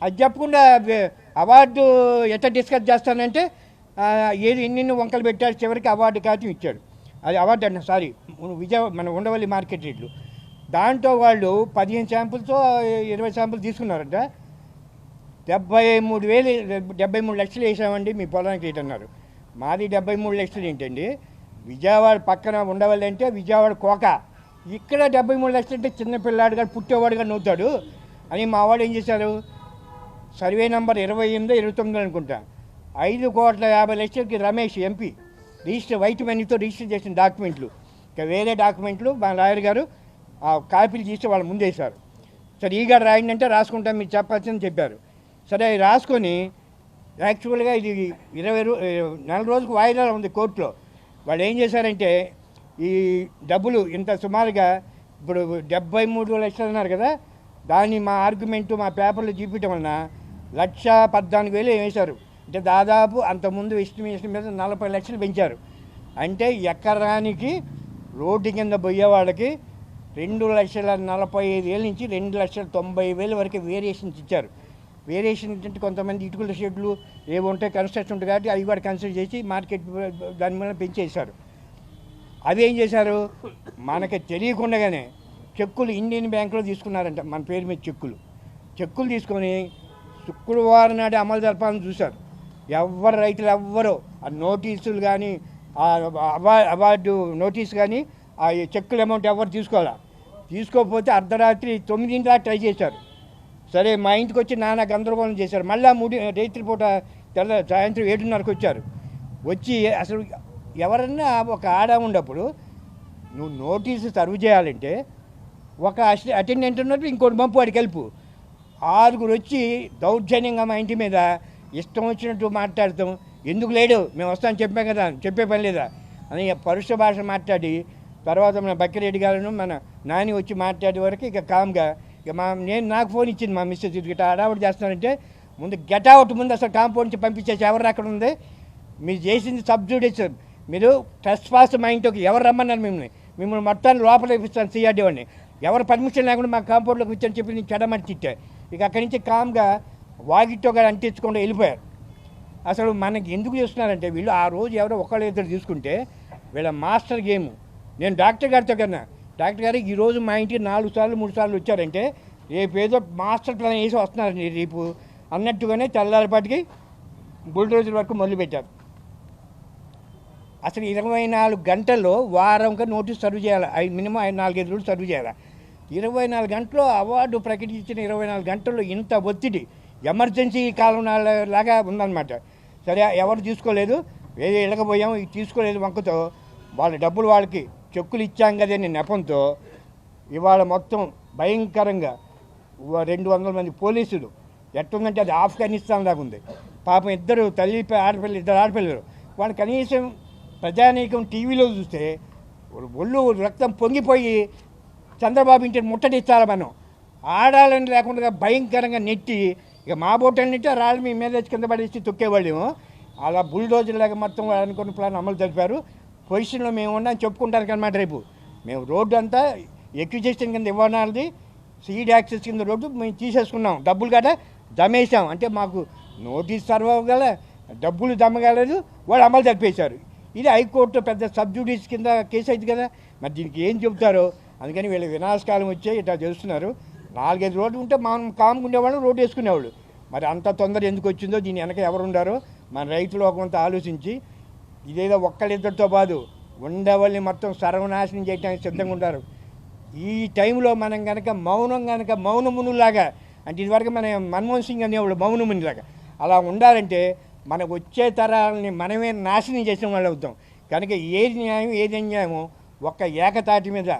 అది చెప్పకుండా అవార్డు ఎట్లా డిస్కస్ చేస్తానంటే ఏది ఎన్ని వంకలు పెట్టాడు, చివరికి అవార్డు కాచి ఇచ్చాడు. అది అవార్డు అంటే సారీ మన ఉండవల్లి మార్కెట్ రేట్లు. దాంట్లో వాళ్ళు 15 శాంపుల్తో 20 శాంపుల్ తీసుకున్నారంట. 73 లక్షలు వేసామండి మీ పొలానికి రేట్ అన్నారు. మాది 73 లక్షలు ఏంటండి? విజయవాడ పక్కన ఉండవల్లి అంటే విజయవాడ కోక, ఇక్కడ 73 లక్షలు అంటే చిన్నపిల్లాడుగా పుట్టేవాడుగా నవ్వుతాడు అని మా వాడు ఏం చేశారు, సర్వే నెంబర్ 28, 29 అనుకుంటా, 5,50,00,000కి రమేష్ ఎంపీ వైట్ మనీతో రిజిస్టర్ చేసిన డాక్యుమెంట్లు, ఇంకా వేరే డాక్యుమెంట్లు మా లాయర్ గారు ఆ కాపీలు తీసి వాళ్ళ ముందేశారు. సరే ఈ గారు రాయండి అంటే రాసుకుంటాం, మీరు చెప్పాల్సిందని చెప్పారు. సరే అది రాసుకొని యాక్చువల్గా ఇది 4 రోజులకు వాయిదా ఉంది కోర్టులో. వాళ్ళు ఏం చేశారంటే ఈ డబ్బులు ఇంత సుమారుగా ఇప్పుడు 73 లక్షలు అన్నారు కదా, దాన్ని మా ఆర్గ్యుమెంటు మా పేపర్లో చూపించడం వలన 1,14,000 వేశారు. అంటే దాదాపు అంతకుముందు ఎస్టిమేషన్ మీద 40 లక్షలు పెంచారు. అంటే ఎకరానికి రోడ్డు కింద పోయే వాళ్ళకి 2,45,000 నుంచి 2,90,000 వరకు వేరియేషన్స్ ఇచ్చారు. వేరియేషన్ అంటే కొంతమంది ఇటుకల షెడ్లు ఏవి ఉంటాయి, కన్స్ట్రక్షన్ ఉంటుంది కాబట్టి అవి కూడా కన్సిడర్ చేసి మార్కెట్ దాని మీద పెంచేశారు. అవి ఏం చేశారు, మనకి తెలియకుండానే చెక్కులు ఇండియన్ బ్యాంకులో తీసుకున్నారంట, మన పేరు మీద చెక్కులు తీసుకొని శుక్రవారం నాడు అమలు జరపాలని చూశారు. రైతులు ఎవ్వరూ ఆ నోటీసులు కానీ ఆ అవార్డు నోటీసు కానీ ఆ చెక్కుల అమౌంట్ ఎవరు తీసుకోవాలా. తీసుకోకపోతే అర్ధరాత్రి 9 ట్రై చేశారు. సరే మా ఇంటికి వచ్చి నాన్న గందరగోళం చేశారు. మళ్ళీ రాత్రి పూట సాయంత్రం 7:30కి వచ్చారు. వచ్చి అసలు ఎవరన్నా ఒక ఆడ ఉన్నప్పుడు నువ్వు నోటీసు సర్వ్ చేయాలంటే ఒక అటెండెంట్ ఉన్నట్టు ఇంకోటి పంపు వాడికి కలుపు. 6 వచ్చి దౌర్జన్యంగా మా ఇంటి మీద ఇష్టం వచ్చినట్టు మాట్లాడతాం. ఎందుకు లేడు, మేము వస్తామని చెప్పాం కదా, చెప్పే పని లేదా అని పరుష భాష మాట్లాడి తర్వాత మన బక్కిరెడ్డి గారు మన నాని వచ్చి మాట్లాడే వరకు ఇక కామ్గా ఇక నాకు ఫోన్ ఇచ్చింది మా మిస్సెస్, ఇట్లా హడావుడి చేస్తున్నారంటే ముందు గెట్అవుట్, ముందు అసలు కాంపౌండ్ నుంచి పంపించేసి ఎవరు అక్కడ ఉంది, మీరు చేసింది సబ్జుడిస్, మీరు ట్రెస్ పాస్ మా ఇంటికి ఎవరు రమ్మన్నారు మిమ్మల్ని మొత్తాన్ని లోపల ఇప్పిస్తాను సిఆర్డీ వాడిని, ఎవరు పర్మిషన్ లేకుండా మా కాంపౌండ్లోకి ఇచ్చారని చెప్పి నేను చెడమని తిట్టే. ఇక అక్కడి నుంచి కామ్గా వాగితో గారు అంటించకుండా వెళ్ళిపోయారు. అసలు మనకి ఎందుకు చేస్తున్నారంటే వీళ్ళు ఆ రోజు ఎవరో ఒకళ్ళు ఇద్దరు తీసుకుంటే వీళ్ళ మాస్టర్ గేమ్. నేను డాక్టర్ గారితో కన్నా, డాక్టర్ గారు ఈరోజు మా ఇంటికి 4 సార్లు 3 సార్లు వచ్చారంటే రేపు ఏదో మాస్టర్ ప్లాన్ వేసి వస్తున్నారండి రేపు అన్నట్టుగానే తెల్లారిపాటికి బుల్డోజర్ వరకు మొదలుపెట్టారు. అసలు 24 గంటల్లో వారంగా నోటీస్ సర్వ్ చేయాలి, మినిమం 4-5 రోజులు సర్వ్ చేయాలి. 24 గంటల్లో అవార్డు ప్రకటించిన 24 గంటల్లో ఇంత ఒత్తిడి ఎమర్జెన్సీ కాలం లాగా ఉందన్నమాట. సరే ఎవరు తీసుకోలేదు, వేరే ఇళ్ళకపోయాము, తీసుకోలేదు వంకతో వాళ్ళ డబ్బులు వాళ్ళకి చెక్కులు ఇచ్చాం కదని నెపంతో ఇవాళ మొత్తం భయంకరంగా 200 మంది పోలీసులు ఎట్టుందంటే అది ఆఫ్ఘనిస్తాన్ లాగా ఉంది. పాపం ఇద్దరు ఇద్దరు ఆడపిల్లలు వాళ్ళు కనీసం ప్రజానీకం టీవీలో చూస్తే ఒళ్ళు రక్తం పొంగిపోయి చంద్రబాబు ఇంటిని ముట్టడిస్తారా మనం, ఆడాలని లేకుండా భయంకరంగా నెట్టి ఇక మా బోటని నెట్టి రాళ్ళు మీ మీద కింద పడేసి తొక్కేవాళ్ళేమో. అలా బుల్డోజర్ లాగా మొత్తం అనుకున్న ప్లాన్ అమలు జరిపారు. పొజిషన్లో మేము ఉన్నాం చెప్పుకుంటానికి అనమాట. రేపు మేము రోడ్డు అంతా ఎక్విజేషన్ కింద ఇవ్వనాలది సీడ్ యాక్సెస్ కింద రోడ్డు మేము తీసేసుకున్నాం, డబ్బులు గట్రా దమేసాం. అంటే మాకు నోటీస్ సర్వ్ అవ్వగల డబ్బులు దమ్మగలదు, వాళ్ళు అమలు జరిపేశారు. ఇది హైకోర్టు పెద్ద సబ్జుడీస్ కింద కేసు అయింది కదా, మరి దీనికి ఏం చెబుతారో. అందుకని వీళ్ళు వినాశకాలం వచ్చే ఇట్లా చేస్తున్నారు. 4-5 రోడ్లు ఉంటే మనం కామ్గా ఉండేవాళ్ళు, రోడ్డు వేసుకునేవాళ్ళు. మరి అంత తొందర ఎందుకు వచ్చిందో దీని వెనక ఎవరు ఉండారో మన రైతులు కొంత ఆలోచించి ఇదేదో ఒక్కళ్ళిద్దరితో బాదు ఉండేవాళ్ళని మొత్తం సర్వనాశనం చేయడానికి సిద్ధంగా ఉంటారు. ఈ టైంలో మనం కనుక మౌనమునులాగా, అంటే ఇదివరకు మన మన్మోహన్ సింగ్ అనేవాళ్ళు మౌనమునిలాగా అలా ఉండాలంటే మనకు వచ్చే తరాలని మనమే నాశనం చేసిన వాళ్ళు అవుతాం. కనుక ఏది న్యాయం ఏది అన్యాయమో ఒక్క ఏకతాటి మీద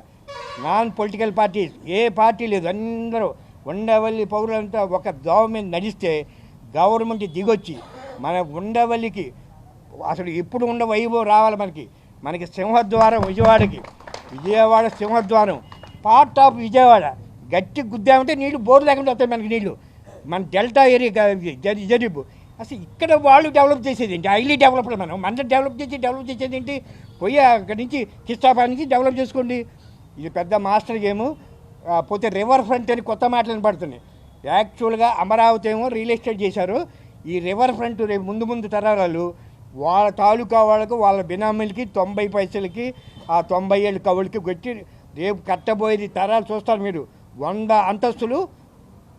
నాన్ పొలిటికల్ పార్టీస్ ఏ పార్టీ లేదు, అందరూ ఉండవల్లి పౌరులంతా ఒక దోవ మీద నడిస్తే గవర్నమెంట్ దిగొచ్చి మన ఉండవల్లికి అసలు ఇప్పుడు ఉండ వైభవం రావాలి. మనకి సింహద్వారం విజయవాడ సింహద్వారం పార్ట్ ఆఫ్ విజయవాడ గట్టి గుద్దామంటే నీళ్ళు బోర్డు లేకుండా వస్తాయి మనకి నీళ్ళు. మన డెల్టా ఏరియా జరీబు అసలు ఇక్కడ వాళ్ళు డెవలప్ చేసేది ఏంటి, హైలీ డెవలప్డ్ మన డెవలప్ చేసేది ఏంటి, పోయి అక్కడి నుంచి కిస్తాపానికి డెవలప్ చేసుకోండి. ఇది పెద్ద మాస్టర్ గేము. పోతే రివర్ ఫ్రంట్ అని కొత్త మాటలు పడుతున్నాయి. యాక్చువల్గా అమరావతి ఏమో రియల్ ఎస్టేట్ చేశారు. ఈ రివర్ ఫ్రంట్ రేపు ముందు తరాలు వాళ్ళ తాలూకా వాళ్ళకు వాళ్ళ బినామీలకి 90 పైసలకి ఆ 90 ఏళ్ళ కవులకి కొట్టి రేపు కట్టబోయేది తరాలు చూస్తారు మీరు. 100 అంతస్తులు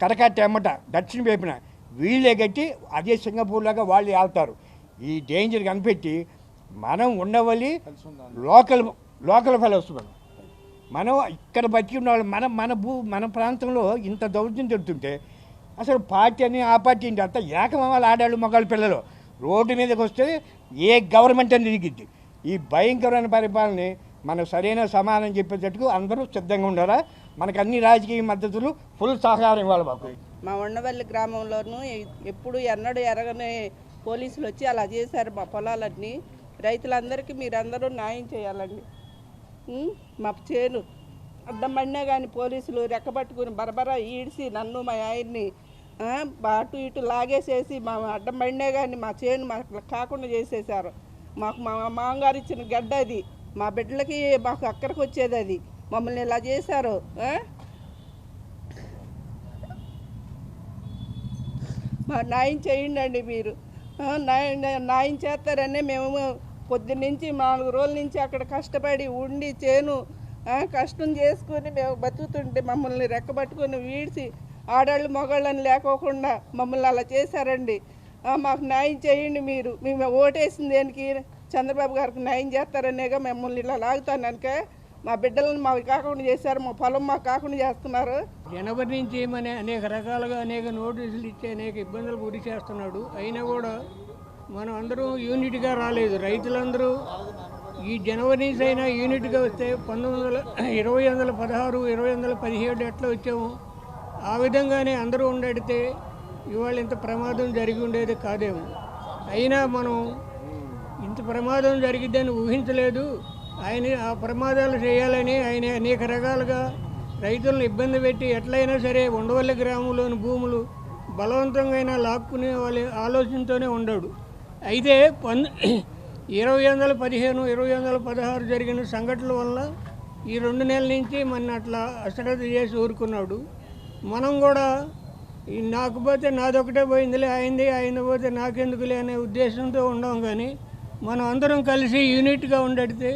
కరకట్ట ఎమ్మట దక్షిణ వైపున వీళ్ళే కట్టి అదే సింగపూర్ లాగా వాళ్ళు వెళ్తారు. ఈ డేంజర్ కనిపెట్టి మనం ఉండవల్లి లోకల్ ఫెలోస్ మనం ఇక్కడ బతికి ఉన్నవాళ్ళు మన ప్రాంతంలో ఇంత దౌర్జన్యం జరుగుతుంటే అసలు పార్టీ అని ఆ పార్టీ ఏంటి అంతా ఏకమవ్వాలి. ఆడాళ్ళు మగాళ్ళు పిల్లలు రోడ్డు మీదకి వస్తే ఏ గవర్నమెంట్ అని తిరిగిద్ది. ఈ భయంకరమైన పరిపాలనని మనం సరైన సమాధానం చెప్పేటట్టుకు అందరూ సిద్ధంగా ఉండారా. మనకు అన్ని రాజకీయ మద్దతులు ఫుల్ సహకారం ఇవ్వాలి. మా ఉండవల్లి గ్రామంలోనూ ఎప్పుడు ఎన్నడూ ఎరగని పోలీసులు వచ్చి అలా చేశారు మా పొలాలన్నీ. రైతులందరికీ మీరందరూ న్యాయం చేయాలండి. మా చేను అడ్డం పడినా కానీ పోలీసులు రెక్కబట్టుకుని బరబరా ఈడ్చి నన్ను మా ఆయన్ని అటు ఇటు లాగేసేసి మా అడ్డం పడినా కానీ మా చేను మాకు కాకుండా చేసేసారు. మాకు మా మామగారు ఇచ్చిన గడ్డ అది, మా బిడ్డలకి మాకు అక్కడికి వచ్చేది అది. మమ్మల్ని ఇలా చేశారు. మా న్యాయం చేయండి మీరు. న్యాయం చేస్తారనే మేము పొద్దున్నుంచి 4 రోజుల నుంచి అక్కడ కష్టపడి ఉండి చేను కష్టం చేసుకుని మేము బతుకుతుంటే మమ్మల్ని రెక్కబట్టుకొని వీడ్చి ఆడాళ్ళు మగాళ్ళని లేకోకుండా మమ్మల్ని అలా చేశారండి. మాకు న్యాయం చేయండి మీరు. మేము ఓటేసింది దేనికి, చంద్రబాబు గారికి న్యాయం చేస్తారనేగా మిమ్మల్ని ఇలా లాగుతానక మా బిడ్డలను మావి కాకుండా చేశారు, మా పొలం మాకు కాకుండా చేస్తున్నారు. జనవరి నుంచి ఏమని అనేక రకాలుగా అనేక నోటీసులు ఇచ్చి అనేక ఇబ్బందులు గురి చేస్తున్నాడు. అయినా కూడా మనం అందరూ యూనిట్గా రాలేదు. రైతులందరూ ఈ జనవరి నుంచి అయినా యూనిట్గా వస్తే 2016, 2017 ఎట్లా వచ్చాము ఆ విధంగానే అందరూ ఉండడితే ఇవాళ ఇంత ప్రమాదం జరిగి ఉండేది కాదేమో. అయినా మనం ఇంత ప్రమాదం జరిగిద్దని ఊహించలేదు. ఆయన ఆ ప్రమాదాలు చేయాలని ఆయన అనేక రకాలుగా రైతులను ఇబ్బంది పెట్టి ఎట్లయినా సరే ఉండవల్లి గ్రామంలోని భూములు బలవంతంగా లాక్కునే వాళ్ళ ఆలోచనతోనే ఉన్నాడు. అయితే 2015, 2016 జరిగిన సంఘటనల వల్ల ఈ 2 నెలల నుంచి మన అట్లా అశ్రద్ధ చేసి ఊరుకున్నాడు. మనం కూడా నాకు పోతే నాదొకటే పోయిందిలే, ఆయన పోతే నాకెందుకులే అనే ఉద్దేశంతో ఉండం. కానీ మనం అందరం కలిసి యూనిట్గా ఉండడితే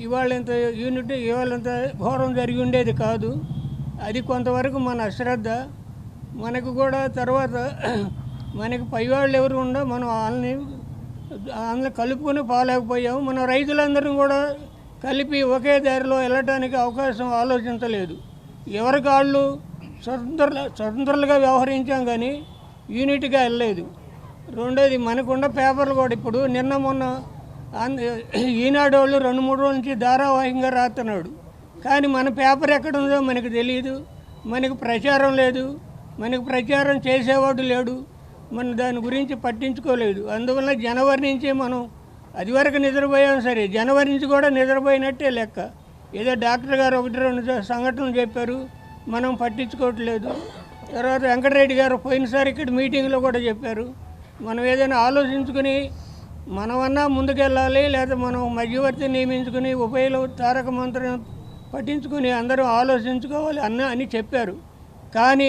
ఇవాళంత ఘోరం జరిగి ఉండేది కాదు. అది కొంతవరకు మన అశ్రద్ధ. మనకు కూడా తర్వాత మనకి పైవాళ్ళు ఎవరు ఉండో మనం వాళ్ళని కలుపుకొని పోలేకపోయాము. మన రైతులందరం కూడా కలిపి ఒకే దారిలో వెళ్ళటానికి అవకాశం ఆలోచించలేదు. ఎవరికి వాళ్ళు స్వతంత్రులుగా వ్యవహరించాం కానీ యూనిట్గా వెళ్ళలేదు. రెండోది మనకున్న పేపర్లు కూడా ఇప్పుడు మొన్న ఈనాడు వాళ్ళు 2-3 రోజుల నుంచి ధారావాహికంగా రాస్తున్నాడు. కానీ మన పేపర్ ఎక్కడుందో మనకు తెలియదు, మనకు ప్రచారం లేదు, మనకు ప్రచారం చేసేవాడు లేడు, మనం దాని గురించి పట్టించుకోలేదు. అందువల్ల జనవరి నుంచి మనం అది వరకు నిద్రపోయాం. సరే, జనవరి నుంచి కూడా నిద్రపోయినట్టే లెక్క. ఏదో డాక్టర్ గారు 1-2 సంఘటనలు చెప్పారు, మనం పట్టించుకోవట్లేదు. తర్వాత వెంకటరెడ్డి గారు పోయినసారి ఇక్కడ మీటింగ్లో కూడా చెప్పారు, మనం ఏదైనా ఆలోచించుకుని మనమన్నా ముందుకెళ్ళాలి, లేదా మనం మధ్యవర్తి నియమించుకుని ఉభయలు తారక మంత్రం పట్టించుకుని అందరూ ఆలోచించుకోవాలి అని చెప్పారు. కానీ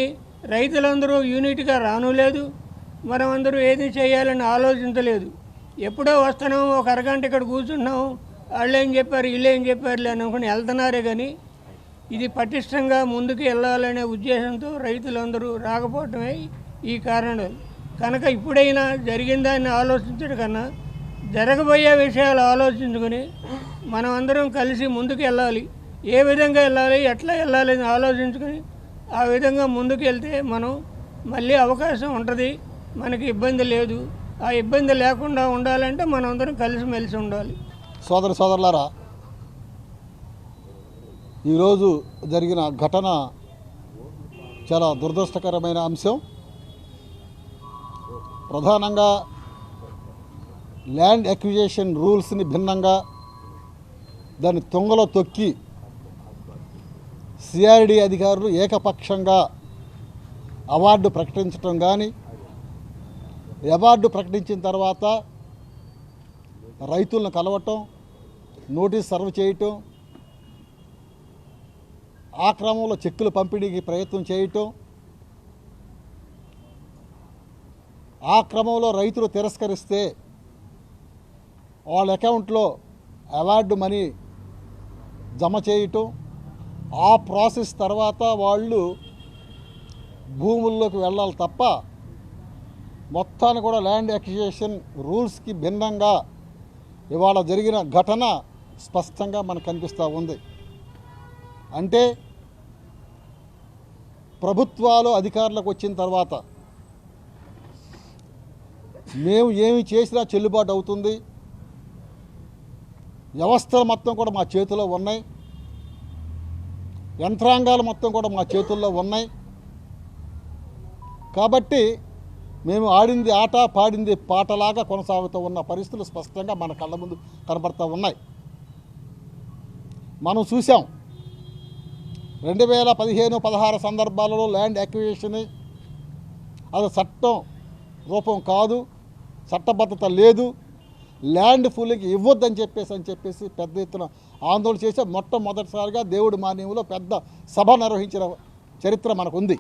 రైతులందరూ యూనిట్గా రానులేదు, మనమందరూ ఏది చేయాలని ఆలోచించలేదు. ఎప్పుడో వస్తున్నాం, ఒక అరగంట ఇక్కడ కూర్చుంటున్నాం, వాళ్ళు ఏం చెప్పారు వీళ్ళు ఏం చెప్పారులే అనుకుని వెళ్తున్నారే. కానీ ఇది పటిష్టంగా ముందుకు వెళ్ళాలనే ఉద్దేశంతో రైతులందరూ రాకపోవటమే ఈ కారణం. కనుక ఇప్పుడైనా జరిగిన దాన్ని ఆలోచించడం కన్నా జరగబోయే విషయాలు ఆలోచించుకొని మనం అందరం కలిసి ముందుకు వెళ్ళాలి. ఏ విధంగా వెళ్ళాలి, ఎట్లా వెళ్ళాలి అని ఆలోచించుకొని ఆ విధంగా ముందుకు వెళ్తే మనం మళ్ళీ అవకాశం ఉంటుంది, మనకి ఇబ్బంది లేదు. ఆ ఇబ్బంది లేకుండా ఉండాలంటే మనం అందరం కలిసిమెలిసి ఉండాలి. సోదరులారా, ఈరోజు జరిగిన ఘటన చాలా దురదృష్టకరమైన అంశం. ప్రధానంగా ల్యాండ్ అక్విజిషన్ రూల్స్ని భిన్నంగా దాన్ని తుంగలో తొక్కి సిఆర్డి అధికారులు ఏకపక్షంగా అవార్డు ప్రకటించడం కానీ, అవార్డు ప్రకటించిన తర్వాత రైతులను కలవటం, నోటీస్ సర్వ్ చేయటం, ఆ క్రమంలో చెక్కులు పంపిణీకి ప్రయత్నం చేయటం, ఆ క్రమంలో రైతులు తిరస్కరిస్తే వాళ్ళ అకౌంట్లో అవార్డు మనీ జమ చేయటం, ఆ ప్రాసెస్ తర్వాత వాళ్ళు భూముల్లోకి వెళ్ళాలి తప్ప మొత్తాన్ని కూడా ల్యాండ్ అక్విజిషన్ రూల్స్కి భిన్నంగా ఇవాళ జరిగిన ఘటన స్పష్టంగా మనకు కనిపిస్తూ ఉంది. అంటే ప్రభుత్వాలు అధికారులకు వచ్చిన తర్వాత మేము ఏమి చేసినా చెల్లుబాటు అవుతుంది, వ్యవస్థలు మొత్తం కూడా మా చేతిలో ఉన్నాయి, యంత్రాంగాలు మొత్తం కూడా మా చేతుల్లో ఉన్నాయి. కాబట్టి మేము ఆడింది ఆట, పాడింది పాటలాగా కొనసాగుతూ ఉన్న పరిస్థితులు స్పష్టంగా మన కళ్ళ ముందు కనబడుతూ ఉన్నాయి. మనం చూసాం 2015-16 సందర్భాలలో ల్యాండ్ అక్విజిషన్ అది చట్టం రూపం కాదు, చట్టబద్ధత లేదు, ల్యాండ్ ఫుల్కి ఇవ్వద్దని చెప్పేసి పెద్ద ఎత్తున ఆందోళన చేసే మొట్టమొదటిసారిగా దేవుడి మాన్యంలో పెద్ద సభ నిర్వహించిన చరిత్ర మనకు ఉంది.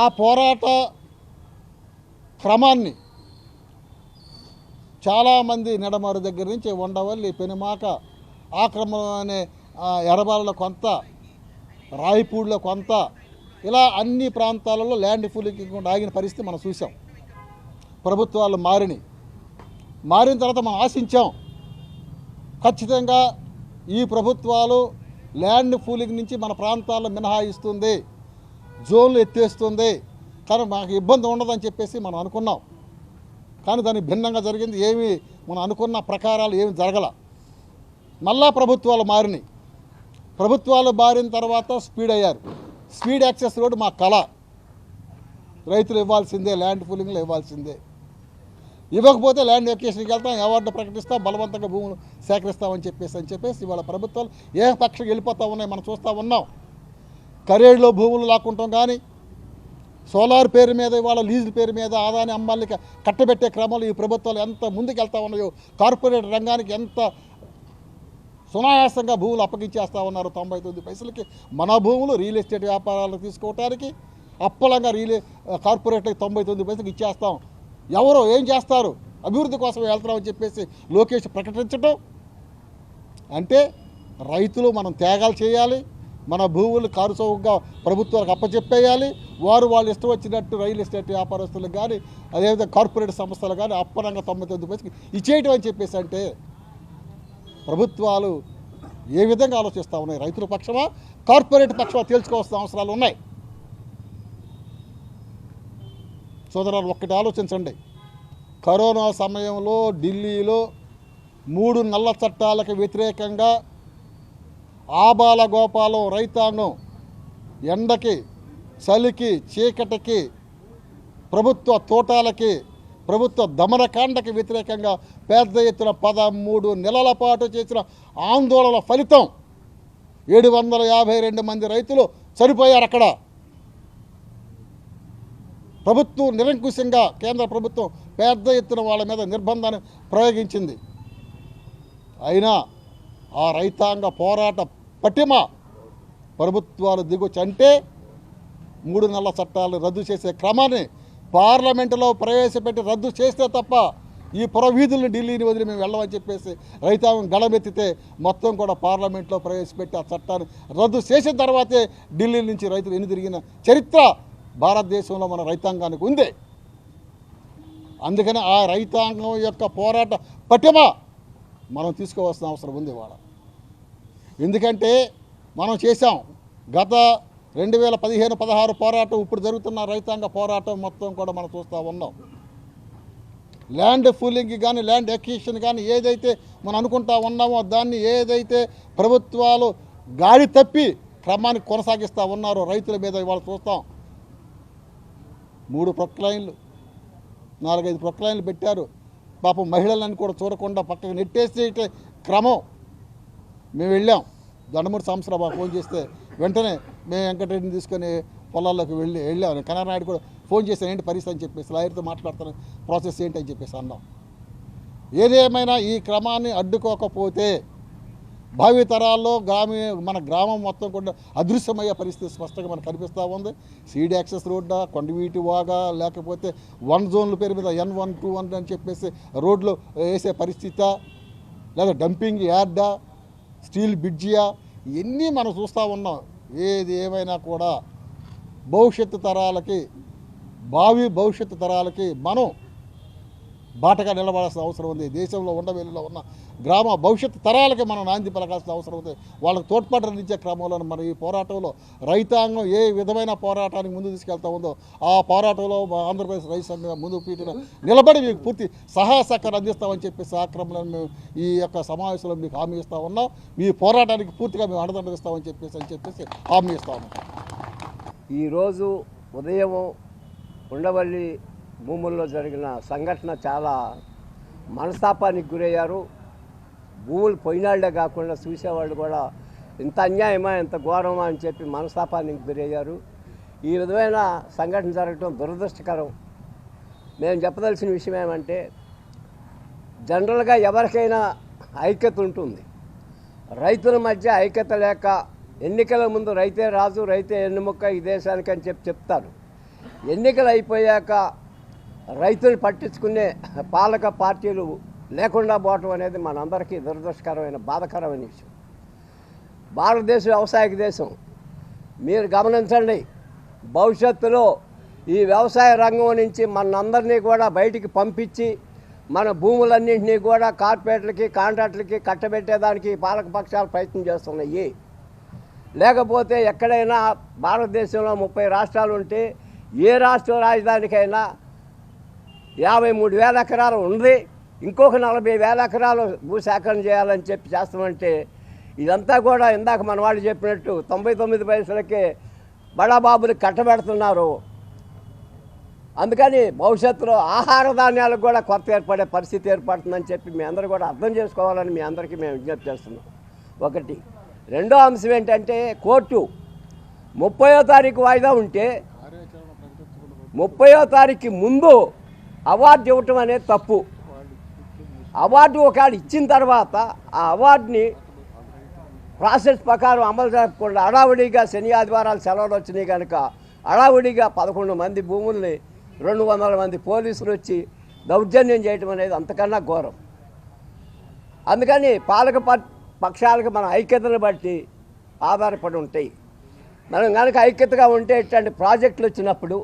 ఆ పోరాట క్రమాన్ని చాలామంది నెడమరు దగ్గర నుంచి ఉండవల్లి, పెనుమాక, ఆ క్రమంలోనే ఎడబాలలో కొంత, రాయపూడిలో కొంత, ఇలా అన్ని ప్రాంతాలలో ల్యాండ్ ఫుల్కి ఆగిన పరిస్థితి మనం చూసాం. ప్రభుత్వాలు మారిన తర్వాత మనం ఆశించాం ఖచ్చితంగా ఈ ప్రభుత్వాలు ల్యాండ్ పూలింగ్ నుంచి మన ప్రాంతాల్లో మినహాయిస్తుంది, జోన్లు ఎత్తేస్తుంది, కానీ మాకు ఇబ్బంది ఉండదని చెప్పేసి మనం అనుకున్నాం. కానీ దానికి భిన్నంగా జరిగింది. ఏమి మనం అనుకున్న ప్రకారాలు ఏమి జరగల. మళ్ళా ప్రభుత్వాలు మారినాయి. ప్రభుత్వాలు మారిన తర్వాత స్పీడ్ అయ్యారు. స్పీడ్ యాక్సెస్ రోడ్ మా కళ. రైతులు ఇవ్వాల్సిందే, ల్యాండ్ పూలింగ్లో ఇవ్వాల్సిందే. ఇవ్వకపోతే ల్యాండ్ ఎక్వేషన్కి వెళ్తాం, అవార్డు ప్రకటిస్తాం, బలవంతంగా భూములు సేకరిస్తామని చెప్పేసి ఇవాళ ప్రభుత్వాలు ఏకపక్షంగా వెళ్ళిపోతూ ఉన్నాయి. మనం చూస్తూ ఉన్నాం. కరేడులో భూములు లాక్కుంటాం, కానీ సోలార్ పేరు మీద ఇవాళ లీజుల పేరు మీద ఆదాని అమ్మాలకి కట్టబెట్టే క్రమంలో ఈ ప్రభుత్వాలు ఎంత ముందుకు వెళ్తూ ఉన్నాయో, కార్పొరేట్ రంగానికి ఎంత సునాయాసంగా భూములు అప్పగించేస్తూ ఉన్నారు. 99 పైసలకి మన భూములు రియల్ ఎస్టేట్ వ్యాపారాలకు తీసుకోవడానికి అప్పలంగా కార్పొరేట్లకి 99 పైసలకి ఇచ్చేస్తాం. ఎవరో ఏం చేస్తారు, అభివృద్ధి కోసం వెళ్తున్నామని చెప్పేసి లోకేష్ ప్రకటించడం అంటే రైతులు మనం త్యాగాలు చేయాలి, మన భూములు కారుచౌకగా ప్రభుత్వాలకు అప్పచెప్పేయాలి. వాళ్ళు ఇష్టం వచ్చినట్టు రియల్ ఎస్టేట్ వ్యాపారస్తులకు కానీ అదేవిధంగా కార్పొరేట్ సంస్థలు కానీ అప్పనంగా 99 పైసలకి ఇచ్చేయటం అని చెప్పేసి అంటే ప్రభుత్వాలు ఏ విధంగా ఆలోచిస్తూ ఉన్నాయి? రైతుల పక్షమా కార్పొరేట్ పక్షమా తేల్చుకోవాల్సిన అవసరాలు ఉన్నాయి. సోదరులు ఒక్కటి ఆలోచించండి. కరోనా సమయంలో ఢిల్లీలో 3 నల్ల చట్టాలకు వ్యతిరేకంగా ఆబాల గోపాలం రైతాంగం ఎండకి, చలికి, చీకటికి, ప్రభుత్వ తోటాలకి, ప్రభుత్వ దమనకాండకి వ్యతిరేకంగా పెద్ద ఎత్తున 13 నెలల పాటు చేసిన ఆందోళన ఫలితం 752 మంది రైతులు చనిపోయారు. అక్కడ ప్రభుత్వం నిరంకుశంగా కేంద్ర ప్రభుత్వం పెద్ద ఎత్తున వాళ్ళ మీద నిర్బంధాన్ని ప్రయోగించింది. అయినా ఆ రైతాంగ పోరాట పటిమ ప్రభుత్వాలు దిగొచ్చి అంటే 3 నెలల చట్టాలు రద్దు చేసే క్రమాన్ని పార్లమెంటులో ప్రవేశపెట్టి రద్దు చేస్తే తప్ప ఈ పురవీధులను ఢిల్లీని వదిలి మేము వెళ్ళమని చెప్పేసి రైతాంగం గళమెత్తితే మొత్తం కూడా పార్లమెంట్లో ప్రవేశపెట్టి ఆ చట్టాన్ని రద్దు చేసిన తర్వాతే ఢిల్లీ నుంచి రైతులు ఎన్నిదిరిగిన చరిత్ర భారతదేశంలో మన రైతాంగానికి ఉంది. అందుకని ఆ రైతాంగం యొక్క పోరాట పటిమ మనం తీసుకోవాల్సిన అవసరం ఉంది ఇవాళ. ఎందుకంటే మనం చేసాం గత 2015-16 పోరాటం, ఇప్పుడు జరుగుతున్న రైతాంగ పోరాటం మొత్తం కూడా మనం చూస్తూ ఉన్నాం. ల్యాండ్ పూలింగ్ కానీ ల్యాండ్ ఎక్విజిషన్ కానీ ఏదైతే మనం అనుకుంటా ఉన్నామో దాన్ని ఏదైతే ప్రభుత్వాలు గాడి తప్పి క్రమాన్ని కొనసాగిస్తూ ఉన్నారో రైతుల మీద ఇవాళ చూస్తాం. 3 ప్రొక్లైన్లు 4-5 ప్రొక్లైన్లు పెట్టారు. పాపం మహిళలను కూడా చూడకుండా పక్కకు నెట్టేసే క్రమం. మేము వెళ్ళాం, దండమూరి సాంబశివరావు ఫోన్ చేస్తే వెంటనే మేము వెంకటరెడ్డిని తీసుకొని పొలాల్లోకి వెళ్ళాం. కనరాయుడు కూడా ఫోన్ చేశాను, ఏంటి పరిస్థితి అని చెప్పేసి, లాయర్తో మాట్లాడుతాను, ప్రాసెస్ ఏంటి అని చెప్పేసి అన్నాం. ఏదేమైనా ఈ క్రమాన్ని అడ్డుకోకపోతే భావితరాల్లో మన గ్రామం మొత్తం కూడా అదృశ్యమయ్యే పరిస్థితి స్పష్టంగా మనకు కనిపిస్తూ ఉంది. సీడ్ యాక్సెస్ రోడ్డా, కొండవీటి వాగా, లేకపోతే 1 జోన్ల పేరు మీద N1, 2 అని చెప్పేసి రోడ్లు వేసే పరిస్థితి, లేదా డంపింగ్ యార్డా, స్టీల్ బ్రిడ్జియా, ఇవన్నీ మనం చూస్తూ ఉన్నాం. ఏది ఏమైనా కూడా భవిష్యత్తు తరాలకి మనం బాటగా నిలబడాల్సిన అవసరం ఉంది. దేశంలో ఉండవేలిలో ఉన్న గ్రామ భవిష్యత్తు తరాలకి మనం నాంది పలకాల్సిన అవసరం ఉంది. వాళ్ళకి తోడ్పాటునిచ్చే క్రమంలో మన ఈ పోరాటంలో రైతాంగం ఏ విధమైన పోరాటానికి ముందు తీసుకెళ్తా ఉందో ఆ పోరాటంలో ఆంధ్రప్రదేశ్ రైతు సంఘం ముందు పీఠన నిలబడి మీకు పూర్తి సహాయ సహకారం అందిస్తామని చెప్పేసి ఆ క్రమంలో మేము ఈ యొక్క సమావేశంలో మీకు హామీ ఇస్తూ ఉన్నాం. మీ పోరాటానికి పూర్తిగా మేము అండదండ ఇస్తామని చెప్పేసి హామీ ఇస్తా ఉన్నాం. ఈరోజు ఉదయం ఉండవల్లి భూముల్లో జరిగిన సంఘటన చాలా మనస్తాపానికి గురయ్యారు. భూములు పోయినాళ్లే కాకుండా చూసేవాళ్ళు కూడా ఇంత అన్యాయమా, ఇంత ఘోరమా అని చెప్పి మనస్తాపానికి గురయ్యారు. ఈ విధమైన సంఘటన జరగడం దురదృష్టకరం. నేను చెప్పదలసిన విషయం ఏమంటే, జనరల్గా ఎవరికైనా ఐక్యత ఉంటుంది. రైతుల మధ్య ఐక్యత లేక ఎన్నికల ముందు రైతే రాజు, రైతే ఎన్నుముక్క ఈ దేశానికి అని చెప్తారు. ఎన్నికలు అయిపోయాక రైతులు పట్టించుకునే పాలక పార్టీలు లేకుండా పోవటం అనేది మనందరికీ దురదృష్టకరమైన, బాధకరమైన విషయం. భారతదేశం వ్యవసాయ దేశం. మీరు గమనించండి, భవిష్యత్తులో ఈ వ్యవసాయ రంగం నుంచి మనందరినీ కూడా బయటికి పంపించి మన భూములన్నింటినీ కూడా కార్పొరేట్లకి కాంట్రాక్టులకి కట్టబెట్టేదానికి పాలక పక్షాలు ప్రయత్నం చేస్తున్నాయి. లేకపోతే ఎక్కడైనా భారతదేశంలో 30 రాష్ట్రాలు ఉంటే ఏ రాష్ట్ర రాజధానికైనా 53,000 ఎకరాలు ఉంది, ఇంకొక 40,000 ఎకరాలు భూసేకరణ చేయాలని చెప్పి చేస్తామంటే ఇదంతా కూడా ఇందాక మన వాళ్ళు చెప్పినట్టు 99 పైసలకే బడాబాబులు కట్టబెడుతున్నారు. అందుకని భవిష్యత్తులో ఆహార ధాన్యాలకు కూడా కొరత ఏర్పడే పరిస్థితి ఏర్పడుతుందని చెప్పి మీ అందరూ కూడా అర్థం చేసుకోవాలని మీ అందరికీ మేము విజ్ఞప్తి చేస్తున్నాం. ఒకటి. రెండో అంశం ఏంటంటే కోర్టు 30వ తారీఖు వాయిదా ఉంటే 30వ తారీఖు ముందు అవార్డు ఇవ్వటం అనేది తప్పు. అవార్డు ఒకవేళ ఇచ్చిన తర్వాత ఆ అవార్డుని ప్రాసెస్ ప్రకారం అమలు జరపకుండా హడావుడిగా శని ఆదివారాలు సెలవులు వచ్చినాయి కనుక హడావుడిగా 11 మంది భూముల్ని 200 మంది పోలీసులు వచ్చి దౌర్జన్యం చేయటం అనేది అంతకన్నా ఘోరం. అందుకని పాలక పక్షాలకు మన ఐక్యతను బట్టి ఆధారపడి ఉంటాయి. మనం కనుక ఐక్యతగా ఉంటే ఇట్లాంటి ప్రాజెక్టులు వచ్చినప్పుడు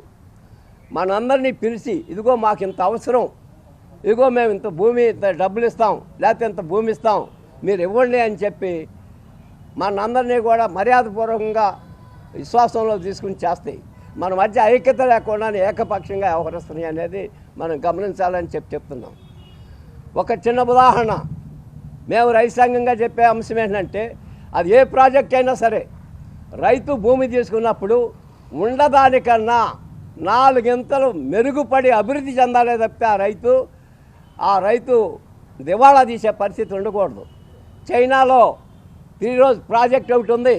మనందరినీ పిలిచి ఇదిగో మాకు ఇంత అవసరం, ఇదిగో మేము ఇంత భూమి ఇంత డబ్బులు ఇస్తాం, లేకపోతే ఇంత భూమి ఇస్తాం, మీరు ఇవ్వండి అని చెప్పి మనందరినీ కూడా మర్యాదపూర్వకంగా విశ్వాసంలో తీసుకుని చేస్తాయి. మన మధ్య ఐక్యత లేకుండా ఏకపక్షంగా వ్యవహరిస్తున్నాయి అనేది మనం గమనించాలని చెప్తున్నాం. ఒక చిన్న ఉదాహరణ, మేము రైతాంగంగా చెప్పే అంశం ఏంటంటే అది ఏ ప్రాజెక్ట్ అయినా సరే రైతు భూమి తీసుకున్నప్పుడు ఉండదానికన్నా 4 ఇంతలు మెరుగుపడి అభివృద్ధి చెందాలే తప్పితే ఆ రైతు దివాళా తీసే పరిస్థితి ఉండకూడదు. చైనాలో 3 రోజు ప్రాజెక్ట్ ఒకటి ఉంది,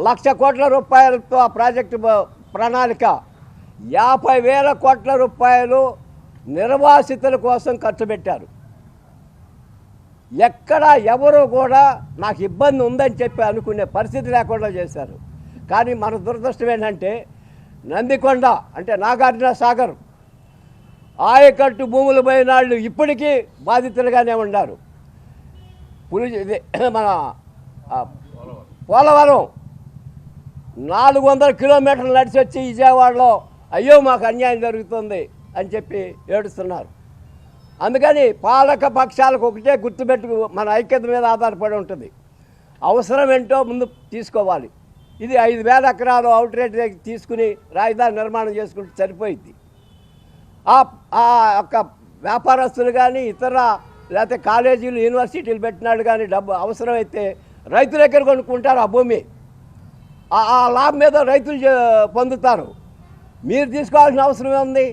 1,00,000 కోట్ల రూపాయలతో ఆ ప్రాజెక్టు ప్రణాళిక 50,000 కోట్ల రూపాయలు నిర్వాసితుల కోసం ఖర్చు పెట్టారు. ఎక్కడ ఎవరు కూడా నాకు ఇబ్బంది ఉందని చెప్పి అనుకునే పరిస్థితి లేకుండా చేశారు. కానీ మన దురదృష్టం ఏంటంటే నందికొండ అంటే నాగార్జున సాగర్ ఆయకట్టు భూములు పోయిన వాళ్ళు ఇప్పటికీ బాధితులుగానే ఉన్నారు. మన పోలవరం 400 కిలోమీటర్లు నడిచి వచ్చి విజయవాడలో అయ్యో మాకు అన్యాయం జరుగుతుంది అని చెప్పి ఏడుస్తున్నారు. అందుకని పాలక పక్షాలకు ఒకటే గుర్తుపెట్టుకు మన ఐక్యత మీద ఆధారపడి ఉంటుంది. అవసరం ఏంటో ముందు తీసుకోవాలి. ఇది 5,000 ఎకరాలు అవుట్రేట్ తీసుకుని రాజధాని నిర్మాణం చేసుకుంటే సరిపోయింది. ఆ యొక్క వ్యాపారస్తులు కానీ ఇతర లేకపోతే కాలేజీలు యూనివర్సిటీలు పెట్టినాడు కానీ డబ్బు అవసరమైతే రైతుల దగ్గర కొనుక్కుంటారు. ఆ భూమి ఆ లాభం మీద రైతులు పొందుతారు. మీరు తీసుకోవాల్సిన అవసరం ఏముంది?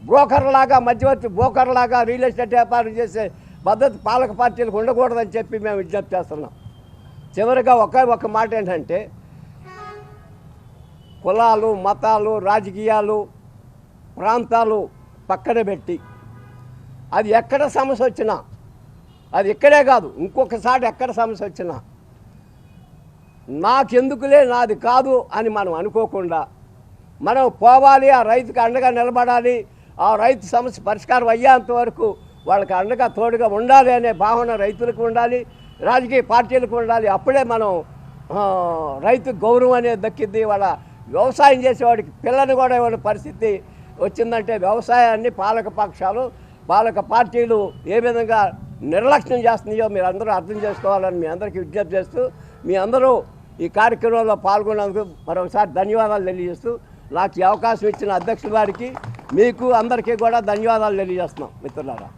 బ్రోకర్లాగా మధ్యవర్తి బ్రోకర్లాగా రియల్ ఎస్టేట్ వ్యాపారం చేసే పద్ధతి పాలక పార్టీలకు ఉండకూడదని చెప్పి మేము విజ్ఞప్తి చేస్తున్నాం. చివరిగా ఒక మాట ఏంటంటే కులాలు, మతాలు, రాజకీయాలు, ప్రాంతాలు పక్కన పెట్టి అది ఎక్కడ సమస్య వచ్చినా, అది ఇక్కడే కాదు ఇంకొకసారి ఎక్కడ సమస్య వచ్చినా నాకెందుకులే నాది కాదు అని మనం అనుకోకుండా మనం పోవాలి, ఆ రైతుకి అండగా నిలబడాలి, ఆ రైతు సమస్య పరిష్కారం అయ్యేంత వరకు వాళ్ళకి అండగా తోడుగా ఉండాలి అనే భావన రైతులకు ఉండాలి, రాజకీయ పార్టీలకు ఉండాలి. అప్పుడే మనం రైతు గౌరవం అనేది దక్కిద్ది. వాళ్ళ వ్యవసాయం చేసేవాడికి పిల్లని కూడా ఇవ్వని పరిస్థితి వచ్చిందంటే వ్యవసాయాన్ని పాలక పక్షాలు పాలక పార్టీలు ఏ విధంగా నిర్లక్ష్యం చేస్తున్నాయో మీరు అందరూ అర్థం చేసుకోవాలని మీ అందరికీ విజ్ఞప్తి చేస్తూ మీ అందరూ ఈ కార్యక్రమంలో పాల్గొన్నందుకు మరొకసారి ధన్యవాదాలు తెలియజేస్తూ నాకు ఈ అవకాశం ఇచ్చిన అధ్యక్షుల వారికి మీకు అందరికీ కూడా ధన్యవాదాలు తెలియజేస్తున్నాం మిత్రులారా.